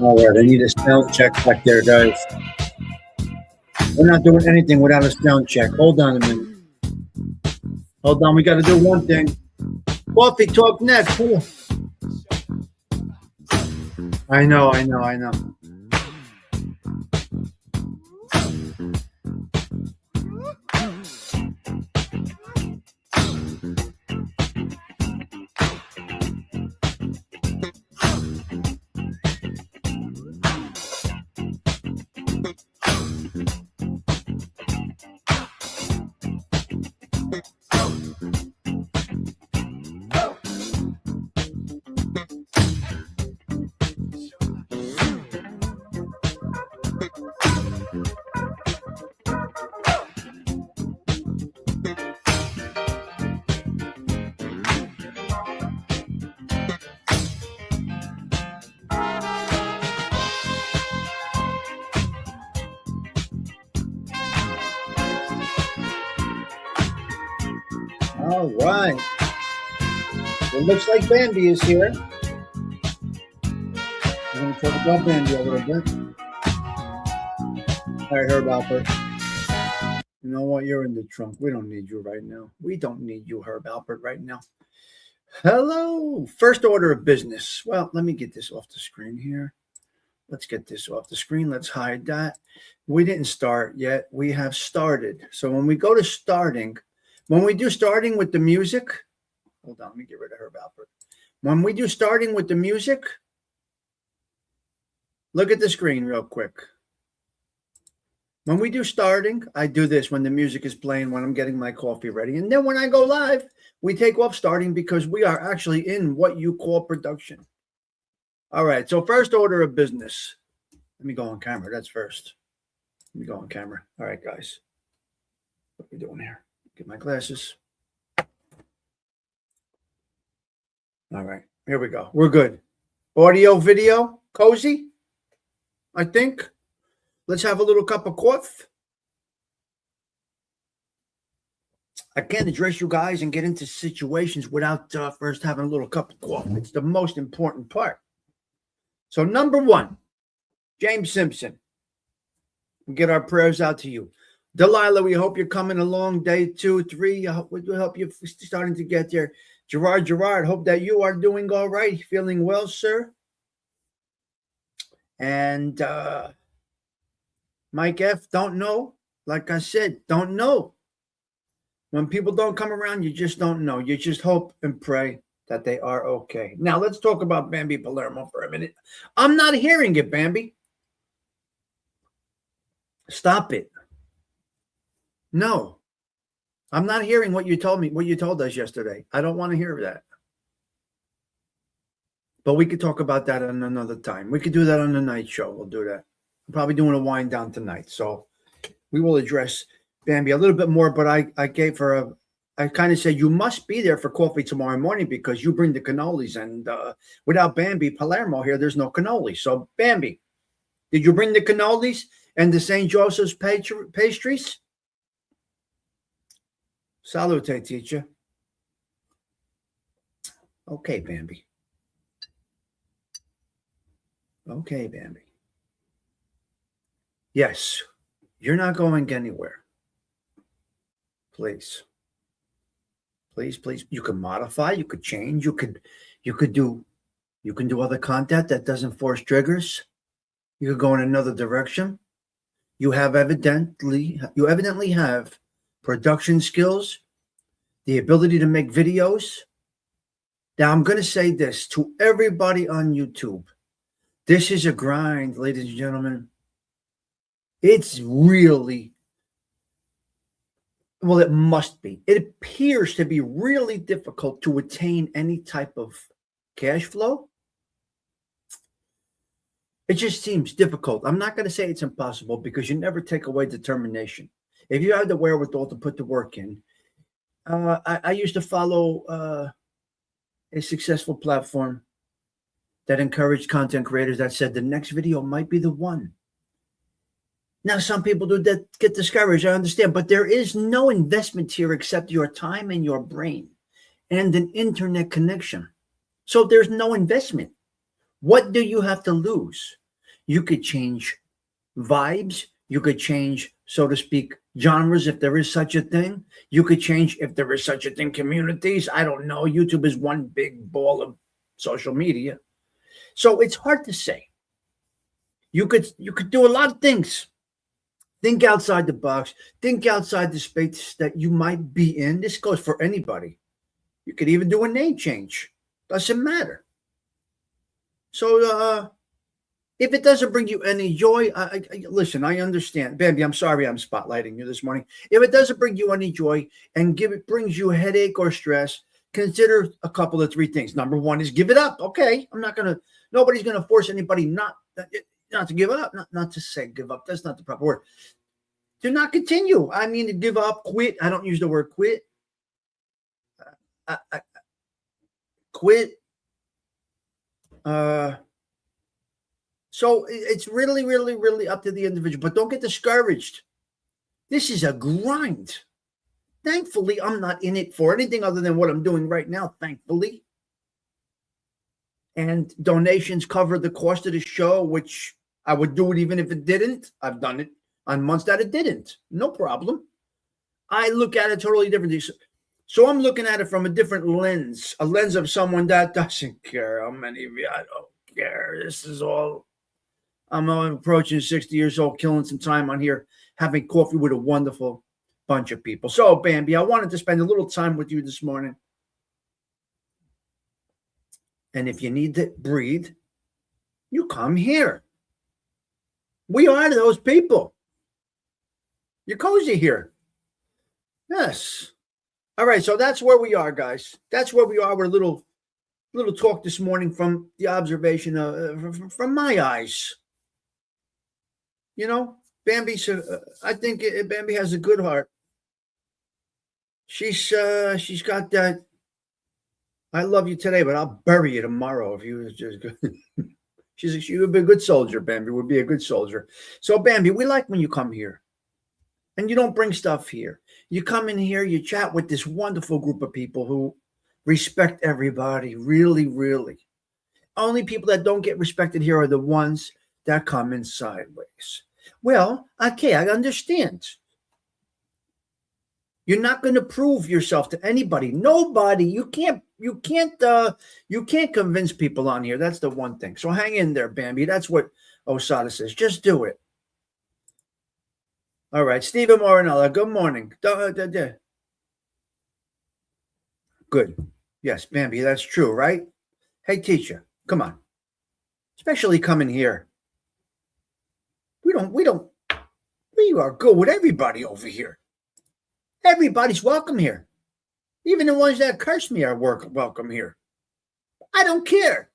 All right, I need a sound check back there, guys. We're not doing anything without a sound check. Hold on a minute. Hold on, we got to do one thing. Kawfee, talk next. Come on. I know. All right. It looks like Bambi is here. I'm going to talk about Bambi a little bit. All right, Herb Alpert. You know what? You're in the trunk. We don't need you right now. We don't need you, Herb Alpert, right now. Hello. First order of business. Well, let me get this off the screen here. Let's get this off the screen. Let's hide that. We didn't start yet. We have started. So when we go to starting, when we do starting with the music, hold on, let me get rid of Herb Alpert. When we do starting with the music, look at the screen real quick. When we do starting, I do this when the music is playing, when I'm getting my coffee ready. And then when I go live, we take off starting because we are actually in what you call production. All right, so first order of business. Let me go on camera. That's first. Let me go on camera. All right, guys. What are we doing here? Get my glasses. All right. Here we go. We're good. Audio, video, cozy, I think. Let's have a little cup of coffee. I can't address you guys and get into situations without first having a little cup of coffee. It's the most important part. So, number one, James Simpson. We get our prayers out to you. Delilah, we hope you're coming along day 2, 3. We hope you're starting to get there. Gerard, hope that you are doing all right, feeling well, sir. And Mike F., don't know. Like I said, don't know. When people don't come around, you just don't know. You just hope and pray that they are okay. Now, let's talk about Bambi Palermo for a minute. I'm not hearing it, Bambi. Stop it. No. I'm not hearing what you told me, what you told us yesterday. I don't want to hear that. But we could talk about that on another time. We could do that on the night show. We'll do that. I'm probably doing a wind down tonight. So we will address Bambi a little bit more, but I gave her I kind of said, you must be there for coffee tomorrow morning because you bring the cannolis. And without Bambi Palermo here, there's no cannoli. So Bambi, did you bring the cannolis and the St. Joseph's pastries? Salute, teacher. Okay, Bambi. Okay, Bambi. Yes, you're not going anywhere. Please. Please, please. You can modify, you could change, you can do other content that doesn't force triggers. You could go in another direction. You evidently have production skills, the ability to make videos. Now, I'm going to say this to everybody on YouTube. This is a grind, ladies and gentlemen. It's really, well, it must be. It appears to be really difficult to attain any type of cash flow. It just seems difficult. I'm not going to say it's impossible because you never take away determination. If you have the wherewithal to put the work in, I used to follow a successful platform that encouraged content creators that said the next video might be the one. Now, some people do that, get discouraged. I understand, but there is no investment here except your time and your brain and an internet connection. So there's no investment. What do you have to lose? You could change vibes. You could change, so to speak, genres, if there is such a thing. You could change, if there is such a thing, communities. I don't know. YouTube is one big ball of social media. So it's hard to say. You could do a lot of things. Think outside the box. Think outside the space that you might be in. This goes for anybody. You could even do a name change. Doesn't matter. So if it doesn't bring you any joy, listen, I understand. Bambi, I'm sorry I'm spotlighting you this morning. If it doesn't bring you any joy and brings you a headache or stress, consider a couple of 3 things. Number 1 is give it up. Okay, nobody's going to force anybody not to give up. Not to say give up. That's not the proper word. Do not continue. I mean, to give up, quit. I don't use the word quit. Quit. So it's really, really, really up to the individual. But don't get discouraged. This is a grind. Thankfully, I'm not in it for anything other than what I'm doing right now, thankfully. And donations cover the cost of the show, which I would do it even if it didn't. I've done it on months that it didn't. No problem. I look at it totally differently. So I'm looking at it from a different lens, a lens of someone that doesn't care how many of you. I don't care. This is all. I'm approaching 60 years old, killing some time on here, having coffee with a wonderful bunch of people. So, Bambi, I wanted to spend a little time with you this morning. And if you need to breathe, you come here. We are those people. You're cozy here. Yes. All right, so that's where we are, guys. That's where we are with a little talk this morning from the observation from my eyes. You know, I think Bambi has a good heart. She's got that. I love you today, but I'll bury you tomorrow if you was just good. She would be a good soldier. Bambi would be a good soldier. So Bambi, we like when you come here, and you don't bring stuff here. You come in here, you chat with this wonderful group of people who respect everybody. Really, really. Only people that don't get respected here are the ones that come in sideways. Well, okay, I understand. You're not going to prove yourself to anybody. Nobody. You can't convince people on here. That's the one thing. So hang in there, Bambi. That's what Osada says. Just do it. All right, Stephen Morinella. Good morning. Good. Yes, Bambi. That's true, right? Hey, teacher, come on. Especially coming here. We are good with everybody over here. Everybody's welcome here. Even the ones that curse me are welcome here. I don't care.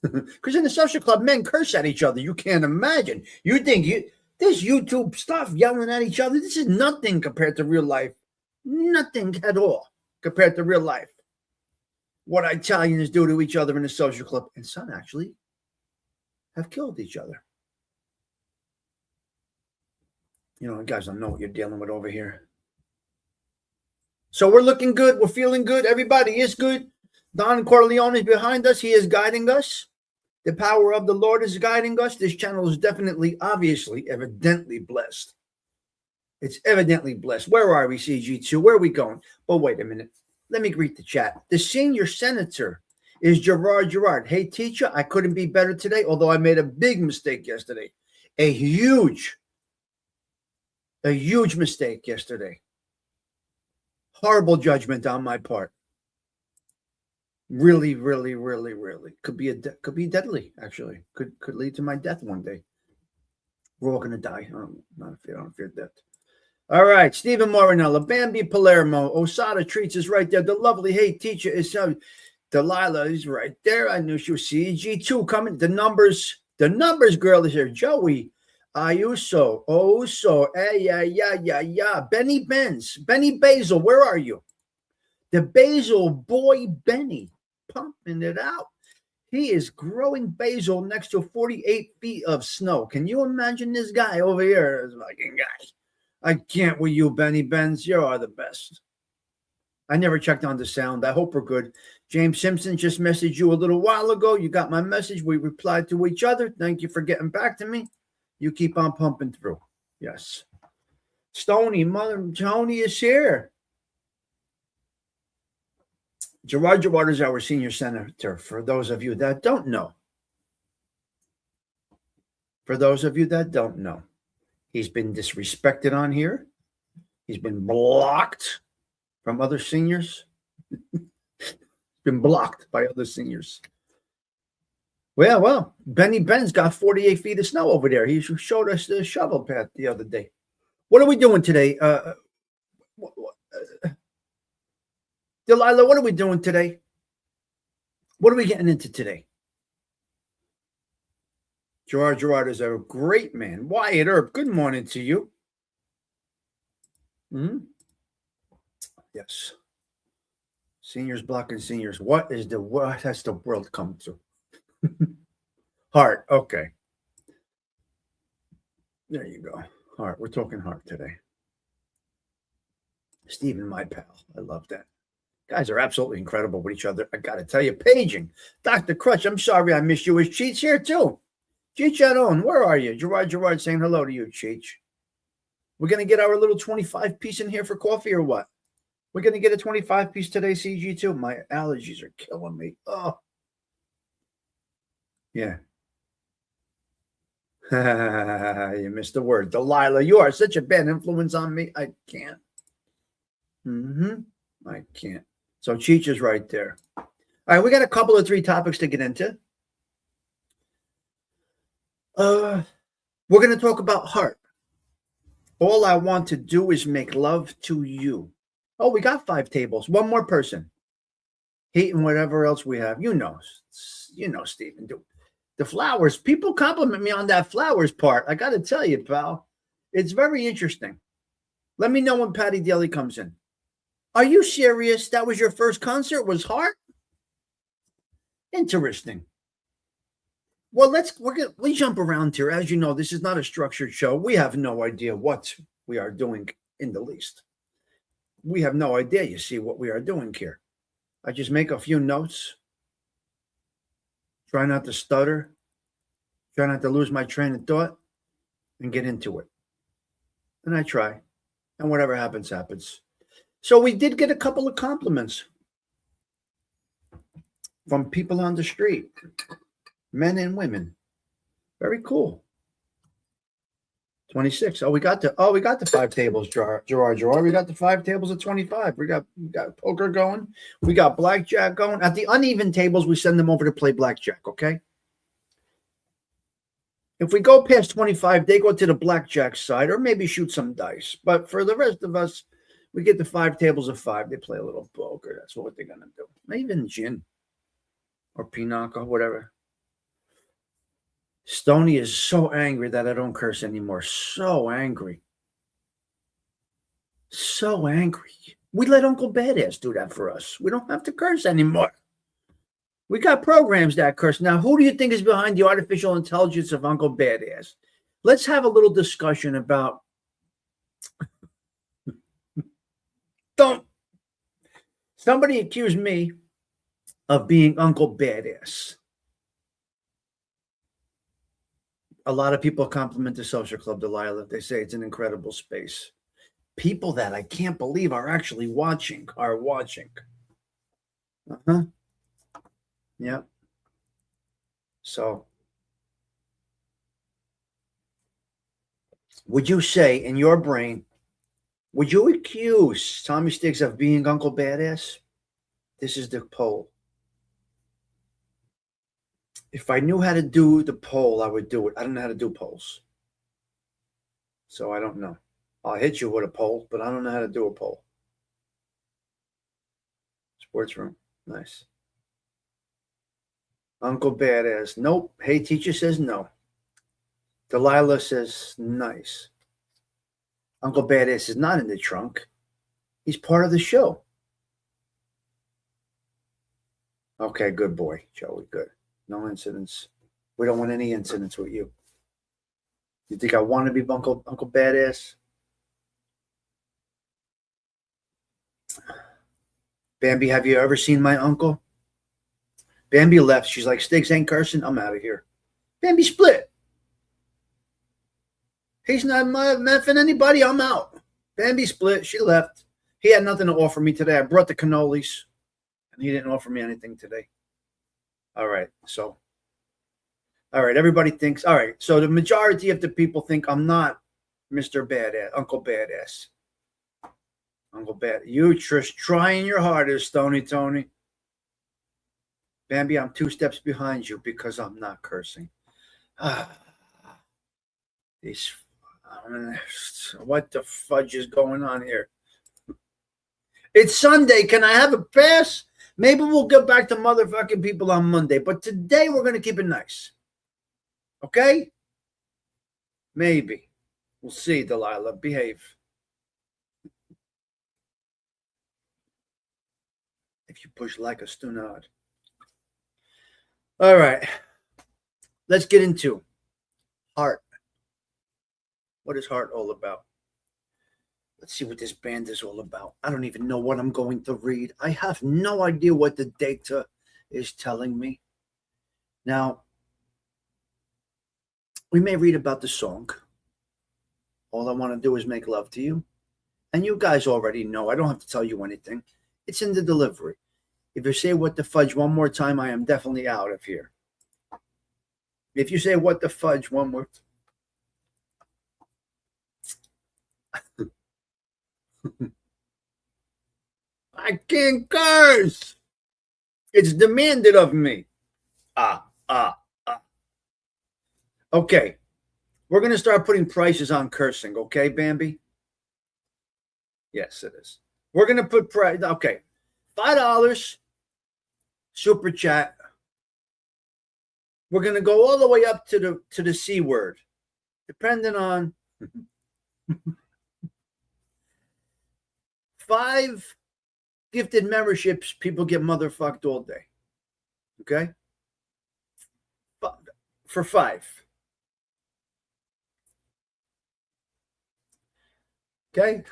Because in the social club, men curse at each other. You can't imagine. You think this YouTube stuff yelling at each other, this is nothing compared to real life. Nothing at all compared to real life. What Italians do to each other in the social club. And some actually have killed each other. You know, guys don't know what you're dealing with over here. So we're looking good. We're feeling good. Everybody is good. Don Corleone is behind us. He is guiding us. The power of the Lord is guiding us. This channel is definitely, obviously, evidently blessed. It's evidently blessed. Where are we, CG2? Where are we going? But wait a minute. Let me greet the chat. The senior senator is Gerard. Hey, teacher, I couldn't be better today, although I made a big mistake yesterday. A huge mistake yesterday. Horrible judgment on my part. Really, really, really, really could be deadly. Actually, could lead to my death one day. We're all gonna die. I don't fear death. All right, Stephen Morinella, Bambi Palermo, Osada Treats is right there. The lovely Hey teacher is Delilah is right there. I knew she was CG2 coming. The numbers girl is here. Joey. Ayuso, yeah. Benny Basil, where are you? The basil boy, Benny, pumping it out. He is growing basil next to 48 feet of snow. Can you imagine this guy over here? This fucking guy. I can't with you, Benny Benz. You are the best. I never checked on the sound. I hope we're good. James Simpson just messaged you a little while ago. You got my message. We replied to each other. Thank you for getting back to me. You keep on pumping through. Yes. Tony is here. Gerard is our senior senator, for those of you that don't know. He's been disrespected on here. He's been blocked from other seniors. Been blocked by other seniors. Well, Benny Ben's got 48 feet of snow over there. He showed us the shovel path the other day. What are we doing today? Delilah, what are we doing today? What are we getting into today? Gerard is a great man. Wyatt Earp, good morning to you. Yes. Seniors blocking seniors. What has the world come to? Heart. Okay. There you go. Heart. We're talking heart today. Stephen, my pal. I love that. Guys are absolutely incredible with each other. I got to tell you, paging. Dr. Crutch, I'm sorry I missed you. Is Cheech here too? Cheech at on. Where are you? Gerard saying hello to you, Cheech. We're going to get our little 25 piece in here for coffee or what? We're going to get a 25 piece today, CG2. My allergies are killing me. Oh. Yeah. You missed the word. Delilah, you are such a bad influence on me. I can't. I can't. So Cheech is right there. All right, we got a couple of 3 topics to get into. We're going to talk about heart. All I want to do is make love to you. Oh, we got 5 tables. One more person. Heat and whatever else we have. You know, Stephen. The flowers. People compliment me on that flowers part. I got to tell you, pal. It's very interesting. Let me know when Patty Daly comes in. Are you serious? That was your first concert? Was Heart? Interesting. Well, we jump around here. As you know, this is not a structured show. We have no idea what we are doing in the least. We have no idea, you see, what we are doing here. I just make a few notes. Try not to stutter. Try not to lose my train of thought and get into it. And I try. And whatever happens, happens. So we did get a couple of compliments from people on the street, men and women. Very cool. 26. We got the 5 tables, Gerard. We got the 5 tables of 25. We got poker going. We got blackjack going. At the uneven tables, we send them over to play blackjack, okay? If we go past 25, they go to the blackjack side or maybe shoot some dice. But for the rest of us, we get the 5 tables of 5. They play a little poker. That's what they're going to do. Maybe even gin or pinochle, whatever. Stoney is so angry that I don't curse anymore. So angry. So angry. We let Uncle Badass do that for us. We don't have to curse anymore. We got programs that curse. Now, who do you think is behind the artificial intelligence of Uncle Badass? Let's have a little discussion about... Somebody accused me of being Uncle Badass. A lot of people compliment the Social Club, Delilah. They say it's an incredible space. People that I can't believe are actually watching are watching. Uh-huh. Yeah. So, would you say in your brain, would you accuse Tommy Stigs of being Uncle Badass? This is the poll. If I knew how to do the poll, I would do it. I don't know how to do polls. So I don't know. I'll hit you with a poll, but I don't know how to do a poll. Sports room. Nice. Uncle Badass. Nope. Hey, teacher says no. Delilah says nice. Uncle Badass is not in the trunk. He's part of the show. Okay, good boy, Joey. Good. No incidents. We don't want any incidents with you. You think I want to be Uncle Badass? Bambi, have you ever seen my uncle? Bambi left. She's like, Stigs ain't cursing. I'm out of here. Bambi split. He's not meffing anybody. I'm out. Bambi split. She left. He had nothing to offer me today. I brought the cannolis, and he didn't offer me anything today. All right. So, all right. Everybody thinks, all right. So the majority of the people think I'm not Mr. Badass, Uncle Badass. Uncle Badass. You just trying your hardest, Tony. Bambi, I'm 2 steps behind you because I'm not cursing. What the fudge is going on here? It's Sunday. Can I have a pass? Maybe we'll get back to motherfucking people on Monday. But today we're going to keep it nice. Okay? Maybe. We'll see, Delilah. Behave. If you push like a stunad. All right. Let's get into Heart. What is Heart all about? Let's see what this band is all about. I don't even know what I'm going to read. I have no idea what the data is telling me. Now, we may read about the song. All I want to do is make love to you. And you guys already know. I don't have to tell you anything. It's in the delivery. If you say what the fudge one more time, I am definitely out of here. If you say what the fudge one more time. I can't curse. It's demanded of me. Okay. We're going to start putting prices on cursing. Okay, Bambi? Yes, it is. We're going to put price. Okay. $5 super chat We're going to go all the way up to the C word, depending on 5 gifted memberships. People get motherfucked all day. Okay? For 5. Okay?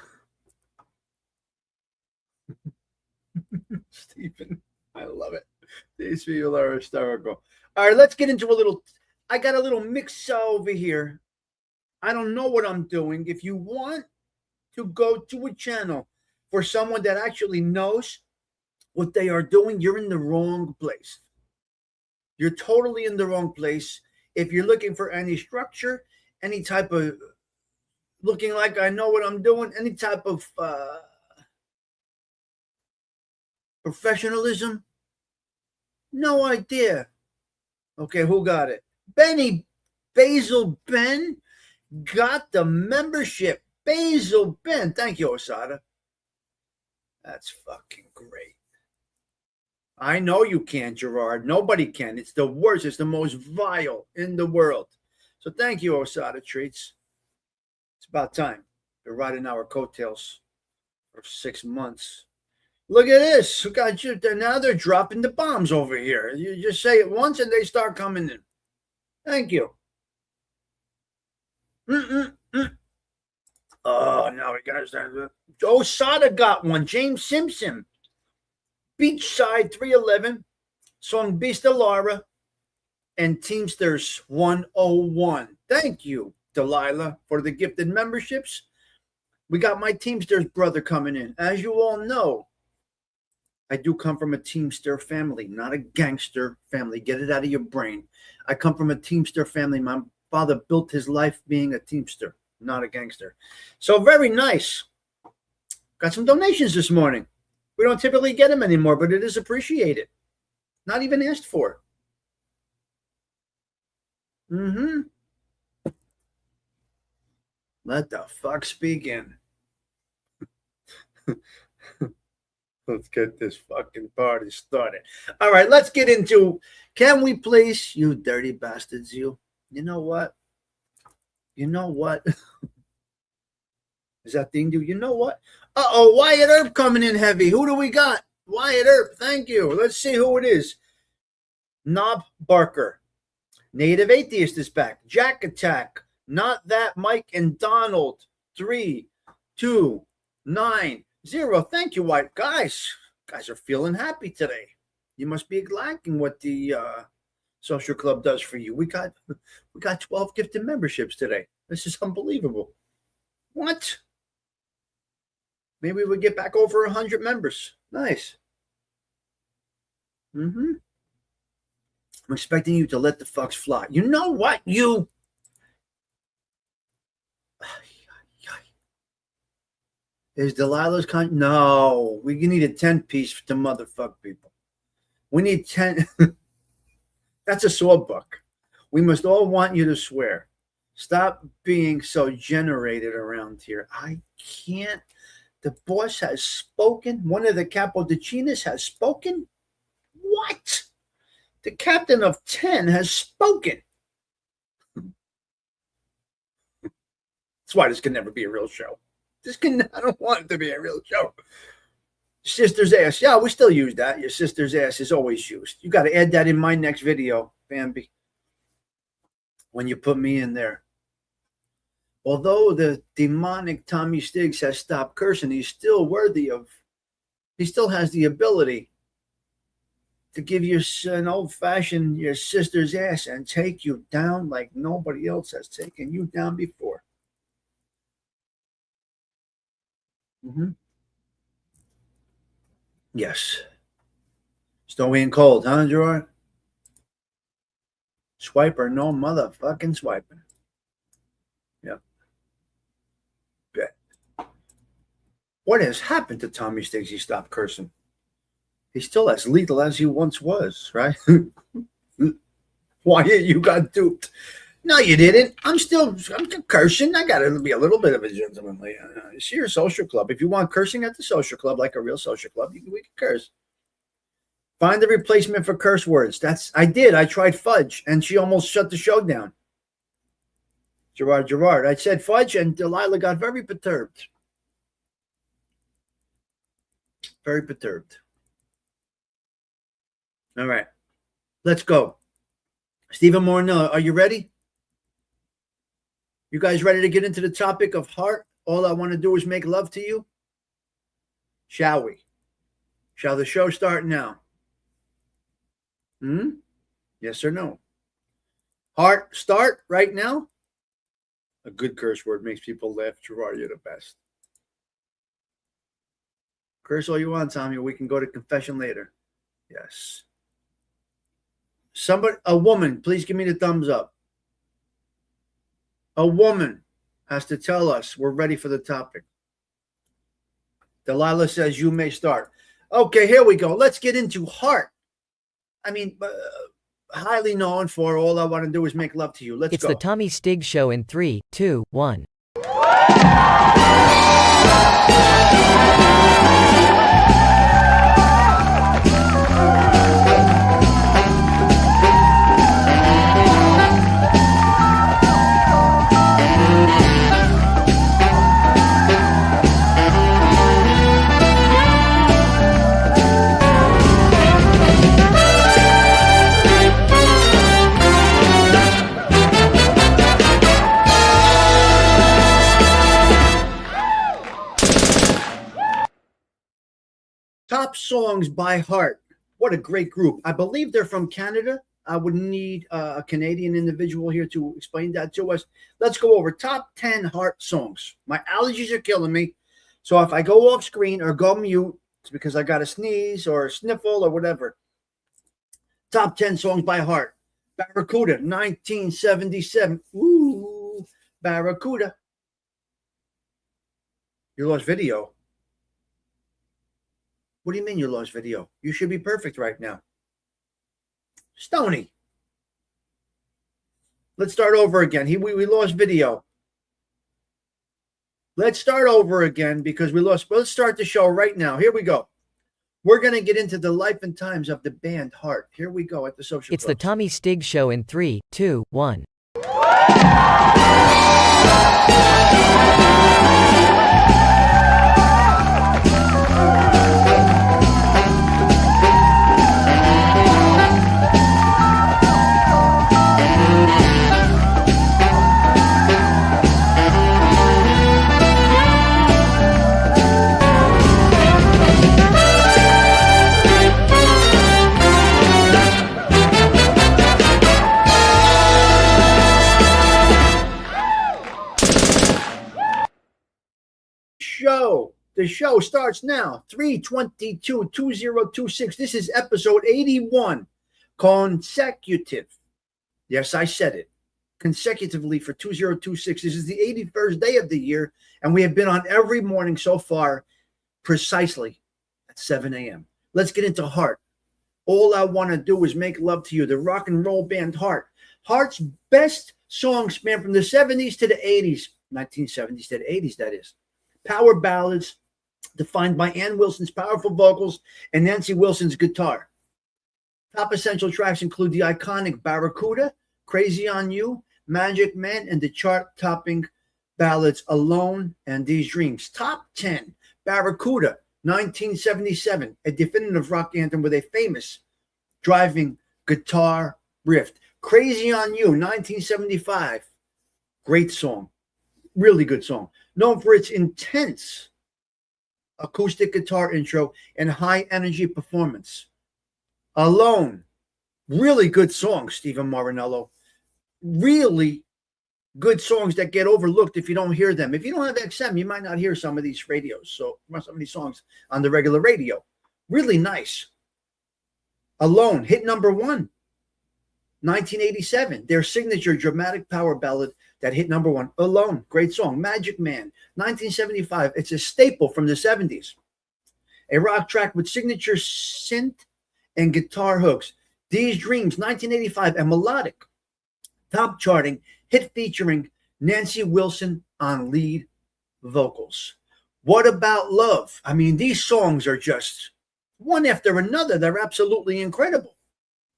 Stephen, I love it. These people are hysterical. All right, let's get into a little. I got a little mix over here. I don't know what I'm doing. If you want to go to a channel for someone that actually knows what they are doing, you're in the wrong place. You're totally in the wrong place. If you're looking for any structure, any type of looking like I know what I'm doing, any type of professionalism, no idea. Okay, who got it? Benny Basil Ben got the membership. Basil Ben. Thank you, Osada. That's fucking great. I know you can, Gerard. Nobody can. It's the worst. It's the most vile in the world. So thank you, Osada Treats. It's about time. They're riding our coattails for 6 months. Look at this. God, now they're dropping the bombs over here. You just say it once and they start coming in. Thank you. Oh, now we got to. Osada got one. James Simpson. Beachside 311. Song Beast Lara. And Teamsters 101. Thank you, Delilah, for the gifted memberships. We got my Teamsters brother coming in. As you all know, I do come from a Teamster family, not a gangster family. Get it out of your brain. I come from a Teamster family. My father built his life being a Teamster, not a gangster. So very nice. Got some donations this morning. We don't typically get them anymore, but it is appreciated. Not even asked for. Let the fucks begin. Let's get this fucking party started. All right, let's get into, can we please, you dirty bastards, you. You know what? You know what? Is that thing do? You know what? Uh-oh, Wyatt Earp coming in heavy. Who do we got? Wyatt Earp, thank you. Let's see who it is. Knob Barker. Native Atheist is back. Jack Attack. Not That Mike and Donald. 3, 2, 9, 0. Thank you, White guys. Guys are feeling happy today. You must be liking what the social club does for you. We got 12 gifted memberships today. This is unbelievable. What? Maybe we'll get back over 100 members. Nice. I'm expecting you to let the fucks fly. You know what? You. Is Delilah's No, we need a 10-piece to motherfuck people. We need 10. That's a sore book. We must all want you to swear. Stop being so generated around here. I can't. The boss has spoken. One of the Capodicinas has spoken. What? The captain of 10 has spoken. That's why this can never be a real show. I don't want it to be a real show. Sister's ass. Yeah, we still use that. Your sister's ass is always used. You got to add that in my next video, Bambi. When you put me in there. Although the demonic Tommy Stigs has stopped cursing, he's still worthy of, he still has the ability to give you an old-fashioned your sister's ass and take you down like nobody else has taken you down before. Yes. Snowy and cold, huh, Gerard? Swiper, no motherfucking swiping. Yep. Bet. What has happened to Tommy Stigs? He stopped cursing. He's still as lethal as he once was, right? Wyatt, you got duped. No, you didn't. I'm cursing. I got to be a little bit of a gentleman. It's your social club. If you want cursing at the social club, like a real social club, we can curse. Find the replacement for curse words. I did. I tried fudge, and she almost shut the show down. Gerard. I said fudge, and Delilah got very perturbed. Very perturbed. All right. Let's go. Stephen Morinello, are you ready? You guys ready to get into the topic of heart? All I want to do is make love to you. Shall we? Shall the show start now? Yes or no? Heart start right now? A good curse word makes people laugh. Gerard, you're the best. Curse all you want, Tommy. We can go to confession later. Yes. A woman, please give me the thumbs up. A woman has to tell us we're ready for the topic. Delilah says you may start. Okay, here we go. Let's get into heart. I mean, highly known for all I want to do is make love to you. Let's go. It's the Tommy Stigs Show in 3, 2, 1. Top songs by heart. What a great group. I believe they're from Canada. I would need a Canadian individual here to explain that to us. Let's go over top 10 heart songs. My allergies are killing me. So if I go off screen or go mute, it's because I got a sneeze or a sniffle or whatever. Top 10 songs by heart. Barracuda, 1977. Ooh, Barracuda. You lost video. What do you mean you lost video? You should be perfect right now. Stony. Let's start over again. We lost video. Let's start over again because we lost. Let's start the show right now. Here we go. We're going to get into the life and times of the band Heart. Here we go at the social It's clubs. the Tommy Stigs Show in 3, 2, 1. The show starts now. 3/22/2026. This is episode 81. Consecutive. Yes, I said it. Consecutively for 2026. This is the 81st day of the year, and we have been on every morning so far precisely at 7 a.m. Let's get into Heart. All I want to do is make love to you. The rock and roll band Heart. Heart's best songs span from the 70s to the 80s. 1970s to the 80s, that is. Power ballads defined by Ann Wilson's powerful vocals and Nancy Wilson's guitar. Top essential tracks include the iconic Barracuda, Crazy on You, Magic Man, and the chart-topping ballads Alone and These Dreams. Top 10, Barracuda, 1977, a definitive rock anthem with a famous driving guitar riff. Crazy on You, 1975, great song, really good song. Known for its intense acoustic guitar intro and high energy performance. Alone, really good song, Stephen Morinello. Really good songs that get overlooked if you don't hear them. If you don't have XM, you might not hear some of these radios. So some of these songs on the regular radio. Really nice. Alone, hit number 1. 1987, their signature dramatic power ballad that hit number 1. Alone, great song. Magic Man, 1975. It's a staple from the 70s. A rock track with signature synth and guitar hooks. These Dreams, 1985, a melodic, top charting hit featuring Nancy Wilson on lead vocals. What About Love? I mean, these songs are just one after another. They're absolutely incredible.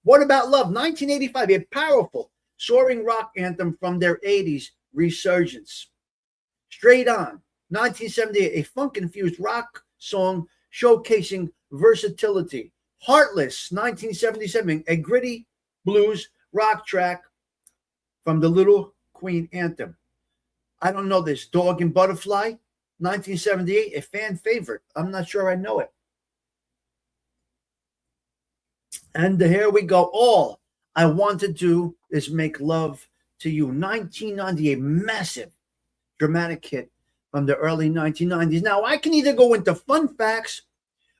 What About Love, 1985, a powerful, soaring rock anthem from their 80s resurgence. Straight On, 1978, a funk-infused rock song showcasing versatility. Heartless, 1977, a gritty blues rock track from the Little Queen anthem. I don't know this. Dog and Butterfly, 1978, a fan favorite. I'm not sure I know it. And here we go. All I Want to Do Is Make Love to You, 1990, a massive dramatic hit from the early 1990s. Now, I can either go into fun facts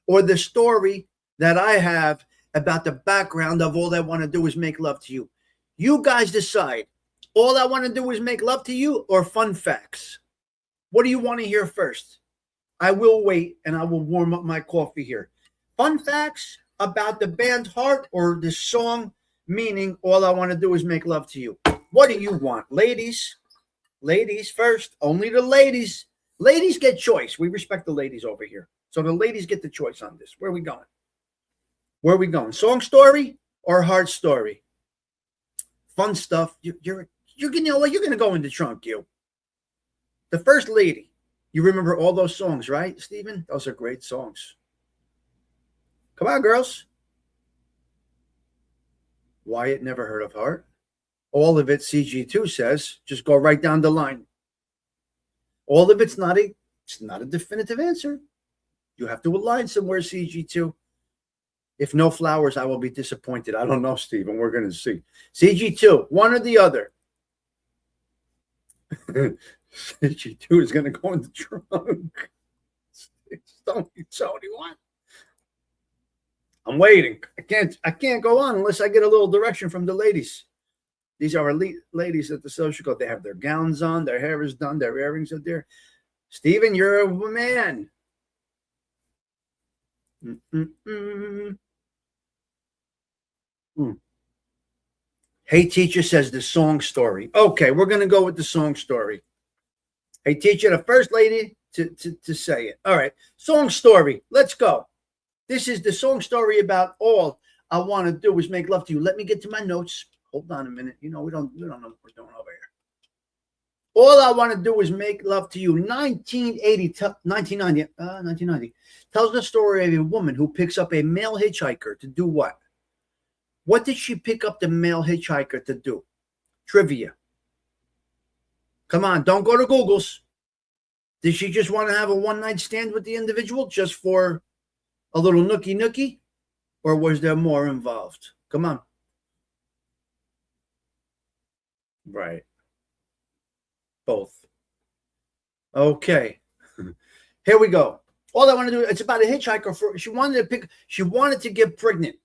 or the story that I have about the background of All I Want to Do Is Make Love to You. You guys decide. All I Want to Do Is Make Love to You or fun facts? What do you want to hear first? I will wait and I will warm up my coffee here. Fun facts about the band Heart or the song meaning All I Want to Do Is Make Love to You? What do you want? Ladies first. Only the ladies. Ladies get choice. We respect the ladies over here. So the ladies get the choice on this. Where are we going? Where are we going? Song story or heart story? Fun stuff. You're gonna go in the trunk, you. The First Lady. You remember all those songs, right, Stephen? Those are great songs. Come on, girls. Wyatt never heard of Heart. All of it, CG2 says. Just go right down the line. All of it's not a definitive answer. You have to align somewhere, CG2. If no flowers, I will be disappointed. I don't know, Stephen. We're going to see. CG2, one or the other. CG2 is going to go in the trunk. It's only Tony one. I'm waiting. I can't go on unless I get a little direction from the ladies. These are elite ladies at the social club. They have their gowns on, their hair is done, their earrings are there. Stephen, you're a man. Hey Teacher says the song story. Okay, we're going to go with the song story. Hey Teacher, the first lady to say it. All right, song story. Let's go. This is the song story about All I Want to Do Is Make Love to You. Let me get to my notes. Hold on a minute. We don't know what we're doing over here. All I Want to Do Is Make Love to You. 1990 tells the story of a woman who picks up a male hitchhiker to do what? What did she pick up the male hitchhiker to do? Trivia. Come on, don't go to Google's. Did she just want to have a one-night stand with the individual just for a little nookie? Or was there more involved? Come on. Right. Both. Okay. Here we go. All I want to do, it's about a hitchhiker. She wanted to get pregnant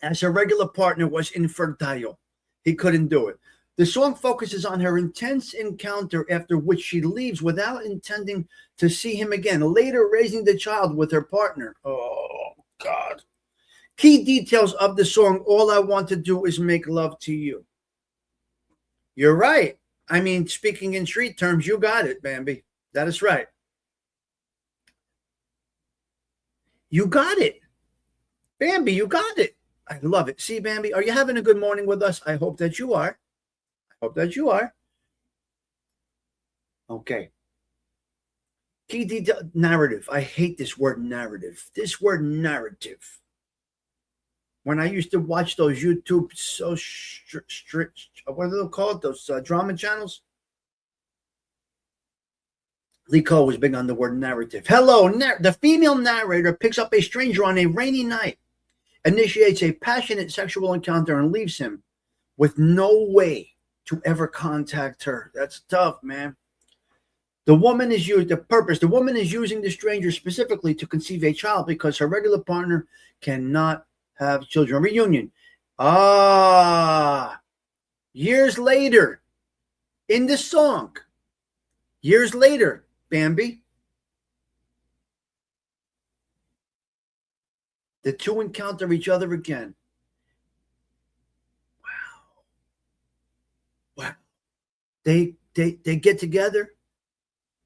as her regular partner was infertile. He couldn't do it. The song focuses on her intense encounter after which she leaves without intending to see him again, later raising the child with her partner. Oh, God. Key details of the song, All I Want to Do Is Make Love to You. You're right. I mean, speaking in street terms, you got it, Bambi. That is right. You got it. Bambi, you got it. I love it. See, Bambi, are you having a good morning with us? I hope that you are. Okay. Key detail, narrative. I hate this word narrative. This word narrative. When I used to watch those YouTube, what do they call it? Those drama channels. Lee Cole was big on the word narrative. Hello, the female narrator picks up a stranger on a rainy night, initiates a passionate sexual encounter, and leaves him with no way to ever contact her. That's tough, man. The woman is using the stranger specifically to conceive a child because her regular partner cannot have children. Reunion. Years later, in the song, years later, Bambi, the two encounter each other again. Wow. They get together,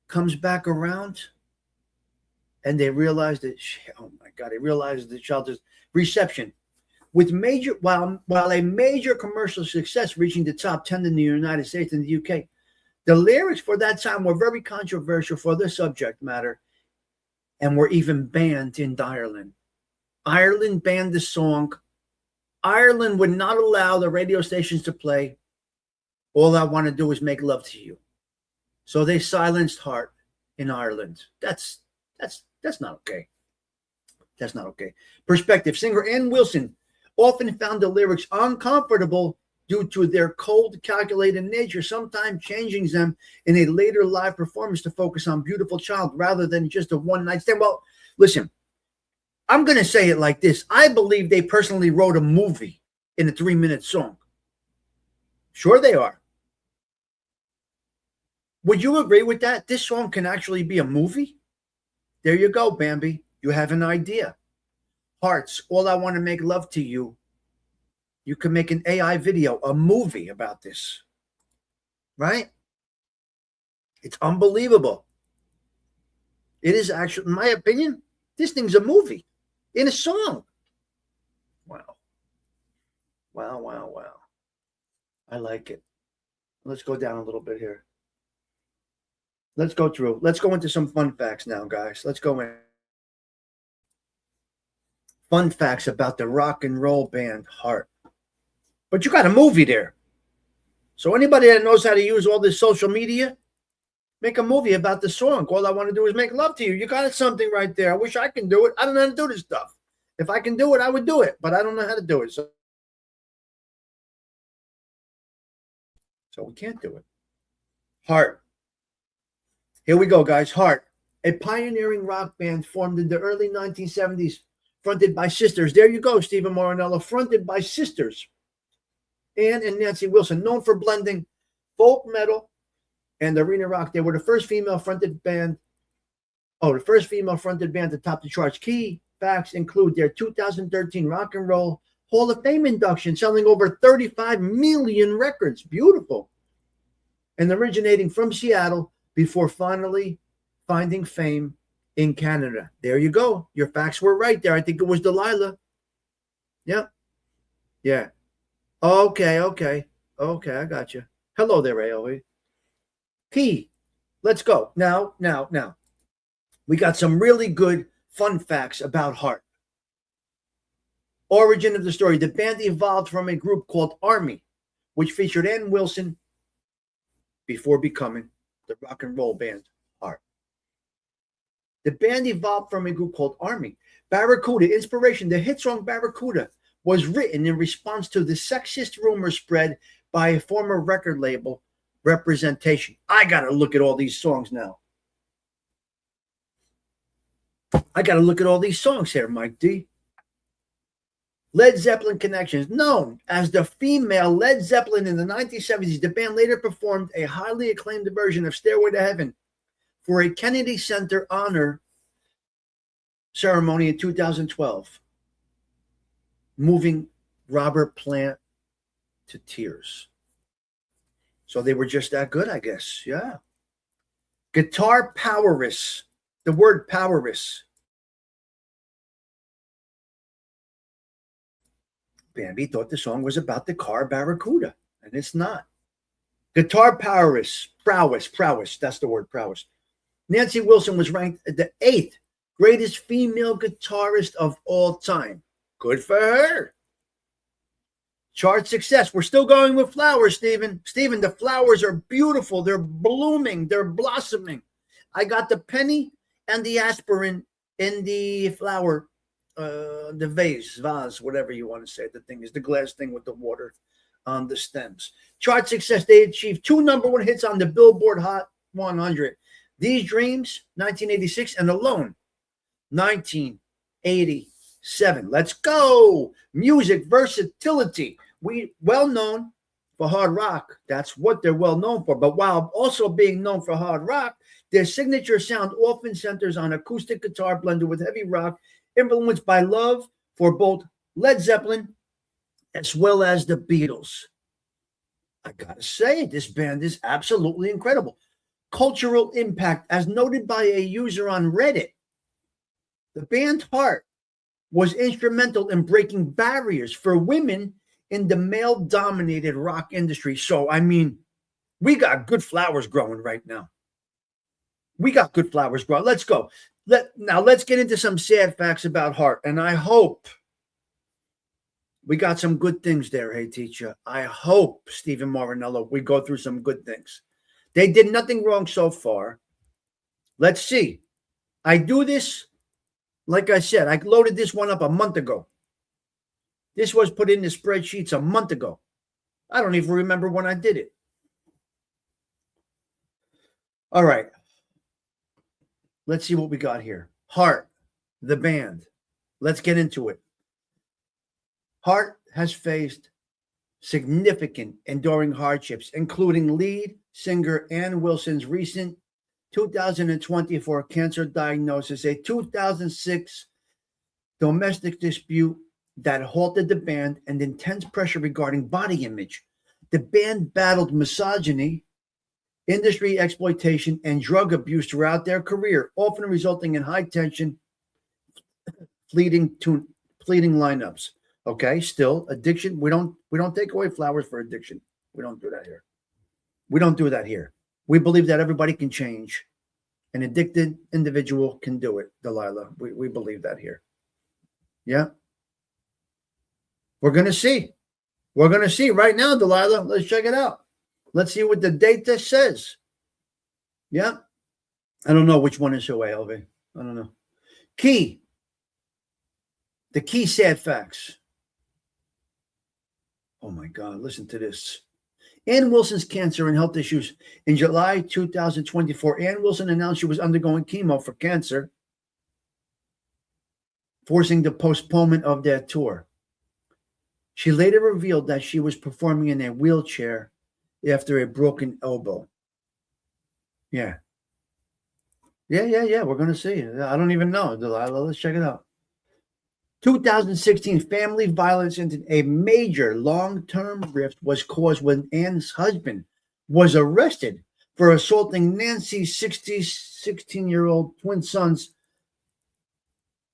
comes back around. and they realized that, oh my God, they realized the child's reception. With while a major commercial success reaching the top 10 in the United States and the UK, the lyrics for that time were very controversial for the subject matter and were even banned in Ireland. Ireland banned the song. Ireland would not allow the radio stations to play All I Want to Do Is Make Love to You. So they silenced Heart in Ireland. That's not okay. That's not okay. Perspective. Singer Ann Wilson often found the lyrics uncomfortable due to their cold, calculated nature, sometimes changing them in a later live performance to focus on Beautiful Child rather than just a one-night stand. Well, listen, I'm going to say it like this. I believe they personally wrote a movie in a 3-minute song. Sure they are. Would you agree with that? This song can actually be a movie? There you go, Bambi. You have an idea. Hearts, All I Want to Make Love to You. You can make an AI video, a movie about this. Right? It's unbelievable. It is actually, in my opinion, this thing's a movie in a song. Wow. Wow, wow, wow. I like it. Let's go down a little bit here. Let's go through. Let's go into some fun facts now, guys. Let's go in. Fun facts about the rock and roll band Heart. But you got a movie there. So anybody that knows how to use all this social media, make a movie about the song. All I Want to Do Is Make Love to You. You got something right there. I wish I can do it. I don't know how to do this stuff. If I can do it, I would do it. But I don't know how to do it. So we can't do it. Heart. Here we go, guys. Heart. A pioneering rock band formed in the early 1970s, fronted by sisters. There you go, Stephen Morinello. Fronted by sisters. Ann and Nancy Wilson, known for blending folk metal and arena rock. They were the first female-fronted band. The first female-fronted band to top the charts. Key facts include their 2013 Rock and Roll Hall of Fame induction, selling over 35 million records. Beautiful. And originating from Seattle before finally finding fame in Canada. There you go. Your facts were right there. I think it was Delilah. Yep. Yeah. Okay, I got you. Hello there, AOE. P, let's go. Now. We got some really good fun facts about Heart. Origin of the story. The band evolved from a group called Army, which featured Ann Wilson before becoming the rock and roll band Heart. The band evolved from a group called Army. Barracuda, inspiration. The hit song Barracuda was written in response to the sexist rumor spread by a former record label representation. I got to look at all these songs now. I got to look at all these songs here, Mike D. Led Zeppelin connections. Known as the female Led Zeppelin in the 1970s, the band later performed a highly acclaimed version of Stairway to Heaven for a Kennedy Center honor ceremony in 2012. Moving Robert Plant to tears. So they were just that good, I guess. Yeah. Guitar powerless. The word powerless. Bambi thought the song was about the car Barracuda, and it's not. Guitar prowess. That's the word, prowess. Nancy Wilson was ranked the 8th greatest female guitarist of all time. Good for her. Chart success. We're still going with flowers, Stephen. Stephen, the flowers are beautiful. They're blooming. They're blossoming. I got the penny and the aspirin in the flower, the vase, whatever you want to say. The thing is the glass thing with the water on the stems. Chart success. They achieved 2 number-1 hits on the Billboard Hot 100. These Dreams, 1986, and Alone, 1987. Let's go. Music versatility. We well known for hard rock. That's what they're well known for. But while also being known for hard rock, their signature sound often centers on acoustic guitar blended with heavy rock, influenced by love for both Led Zeppelin as well as the Beatles. I gotta say, this band is absolutely incredible. Cultural impact, as noted by a user on Reddit. The band Heart was instrumental in breaking barriers for women in the male-dominated rock industry. So, I mean, we got good flowers growing right now. We got good flowers growing. Let's go. Let's get into some sad facts about Heart. And I hope we got some good things there, hey, teacher. I hope, Stephen Morinello, we go through some good things. They did nothing wrong so far. Let's see. I do this, like I said, I loaded this one up a month ago. This was put in the spreadsheets a month ago. I don't even remember when I did it. All right. Let's see what we got here. Heart, the band. Let's get into it. Heart has faced significant enduring hardships, including lead singer Ann Wilson's recent 2024 cancer diagnosis, a 2006 domestic dispute that halted the band, and intense pressure regarding body image. The band battled misogyny, industry exploitation, and drug abuse throughout their career, often resulting in high tension, fleeting lineups. Okay, still addiction. We don't take away flowers for addiction. We don't do that here. We don't do that here. We believe that everybody can change. An addicted individual can do it, Delilah. We believe that here. Yeah. We're going to see. We're going to see right now, Delilah. Let's check it out. Let's see what the data says. Yeah. I don't know which one is who, LV. I don't know. The key sad facts. Oh, my God. Listen to this. Ann Wilson's cancer and health issues. In July 2024, Ann Wilson announced she was undergoing chemo for cancer, forcing the postponement of their tour. She later revealed that she was performing in a wheelchair after a broken elbow. Yeah. We're going to see. I don't even know, Delilah. Let's check it out. 2016, family violence into a major long-term rift was caused when Ann's husband was arrested for assaulting Nancy's 16-year-old twin sons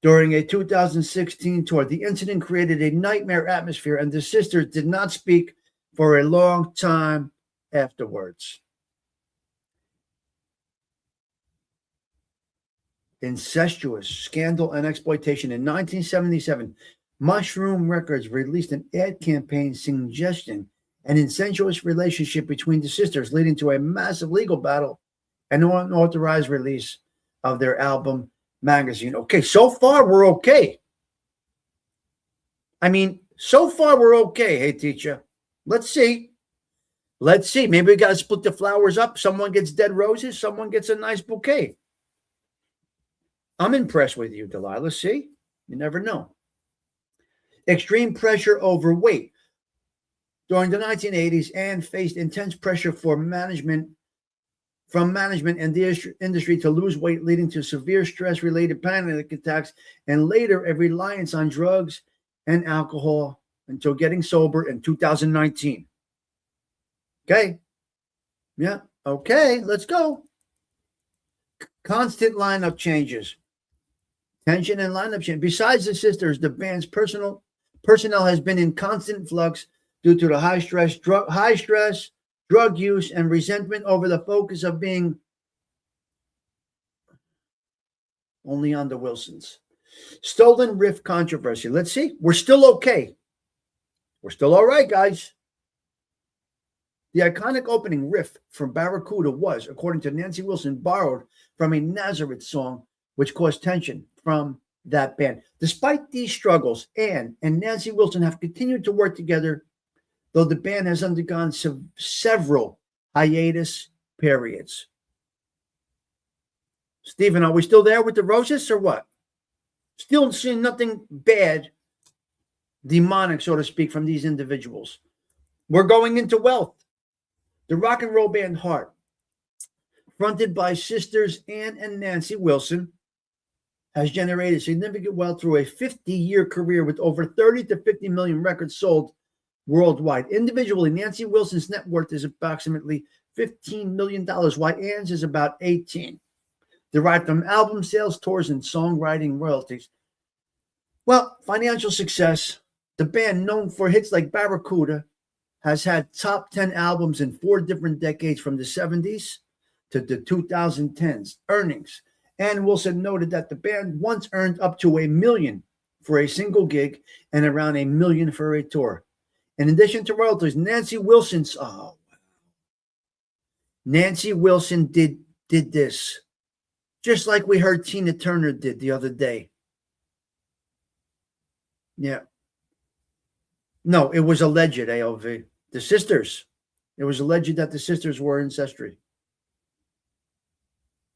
during a 2016 tour. The incident created a nightmare atmosphere, and the sisters did not speak for a long time afterwards. Incestuous scandal and exploitation. In 1977, Mushroom Records released an ad campaign suggesting an incestuous relationship between the sisters, leading to a massive legal battle and unauthorized release of their album Magazine. Okay, so far we're okay. I mean, so far we're okay, hey, teacher. Let's see. Maybe we got to split the flowers up. Someone gets dead roses. Someone gets a nice bouquet. I'm impressed with you, Delilah. See? You never know. Extreme pressure over weight. During the 1980s, Ann faced intense pressure from management and the industry to lose weight, leading to severe stress-related panic attacks and later a reliance on drugs and alcohol until getting sober in 2019. Okay. Yeah. Okay. Let's go. Constant lineup changes. Tension and lineup change. Besides the sisters, the band's personnel has been in constant flux due to the high stress, drug use, and resentment over the focus of being only on the Wilsons. Stolen riff controversy. Let's see. We're still okay. We're still all right, guys. The iconic opening riff from Barracuda was, according to Nancy Wilson, borrowed from a Nazareth song, which caused tension from that band. Despite these struggles, Ann and Nancy Wilson have continued to work together, though the band has undergone several hiatus periods. Stephen, are we still there with the roses or what? Still seeing nothing bad, demonic, so to speak, from these individuals. We're going into wealth. The rock and roll band Heart, fronted by sisters Ann and Nancy Wilson, has generated significant wealth through a 50-year career with over 30 to 50 million records sold worldwide. Individually, Nancy Wilson's net worth is approximately $15 million, while Ann's is about 18. derived from album sales, tours, and songwriting royalties. Well, financial success. The band, known for hits like Barracuda, has had top 10 albums in 4 different decades from the 70s to the 2010s. Earnings. Ann Wilson noted that the band once earned up to $1 million for a single gig and around $1 million for a tour. In addition to royalties, Nancy Wilson did this, just like we heard Tina Turner did the other day. Yeah. No, it was alleged, AOV. The sisters. It was alleged that the sisters were ancestry.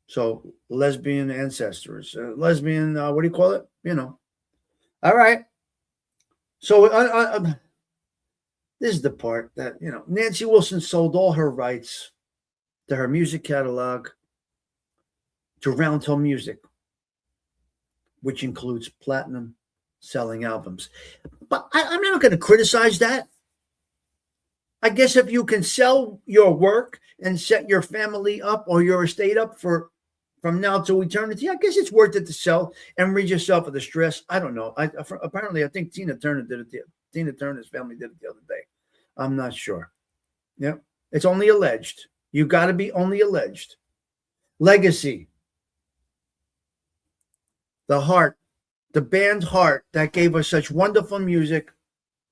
So, lesbian ancestors. Lesbian, what do you call it? All right. So, this is the part that, Nancy Wilson sold all her rights to her music catalog to Roundhill Music, which includes platinum selling albums. But I'm not going to criticize that. I guess if you can sell your work and set your family up or your estate up from now to eternity, I guess it's worth it to sell and rid yourself of the stress. I don't know. Apparently, I think Tina Turner did it. Tina Turner's family did it the other day. I'm not sure. Yeah, it's only alleged. You got to be only alleged. Legacy. The Heart. The band Heart that gave us such wonderful music.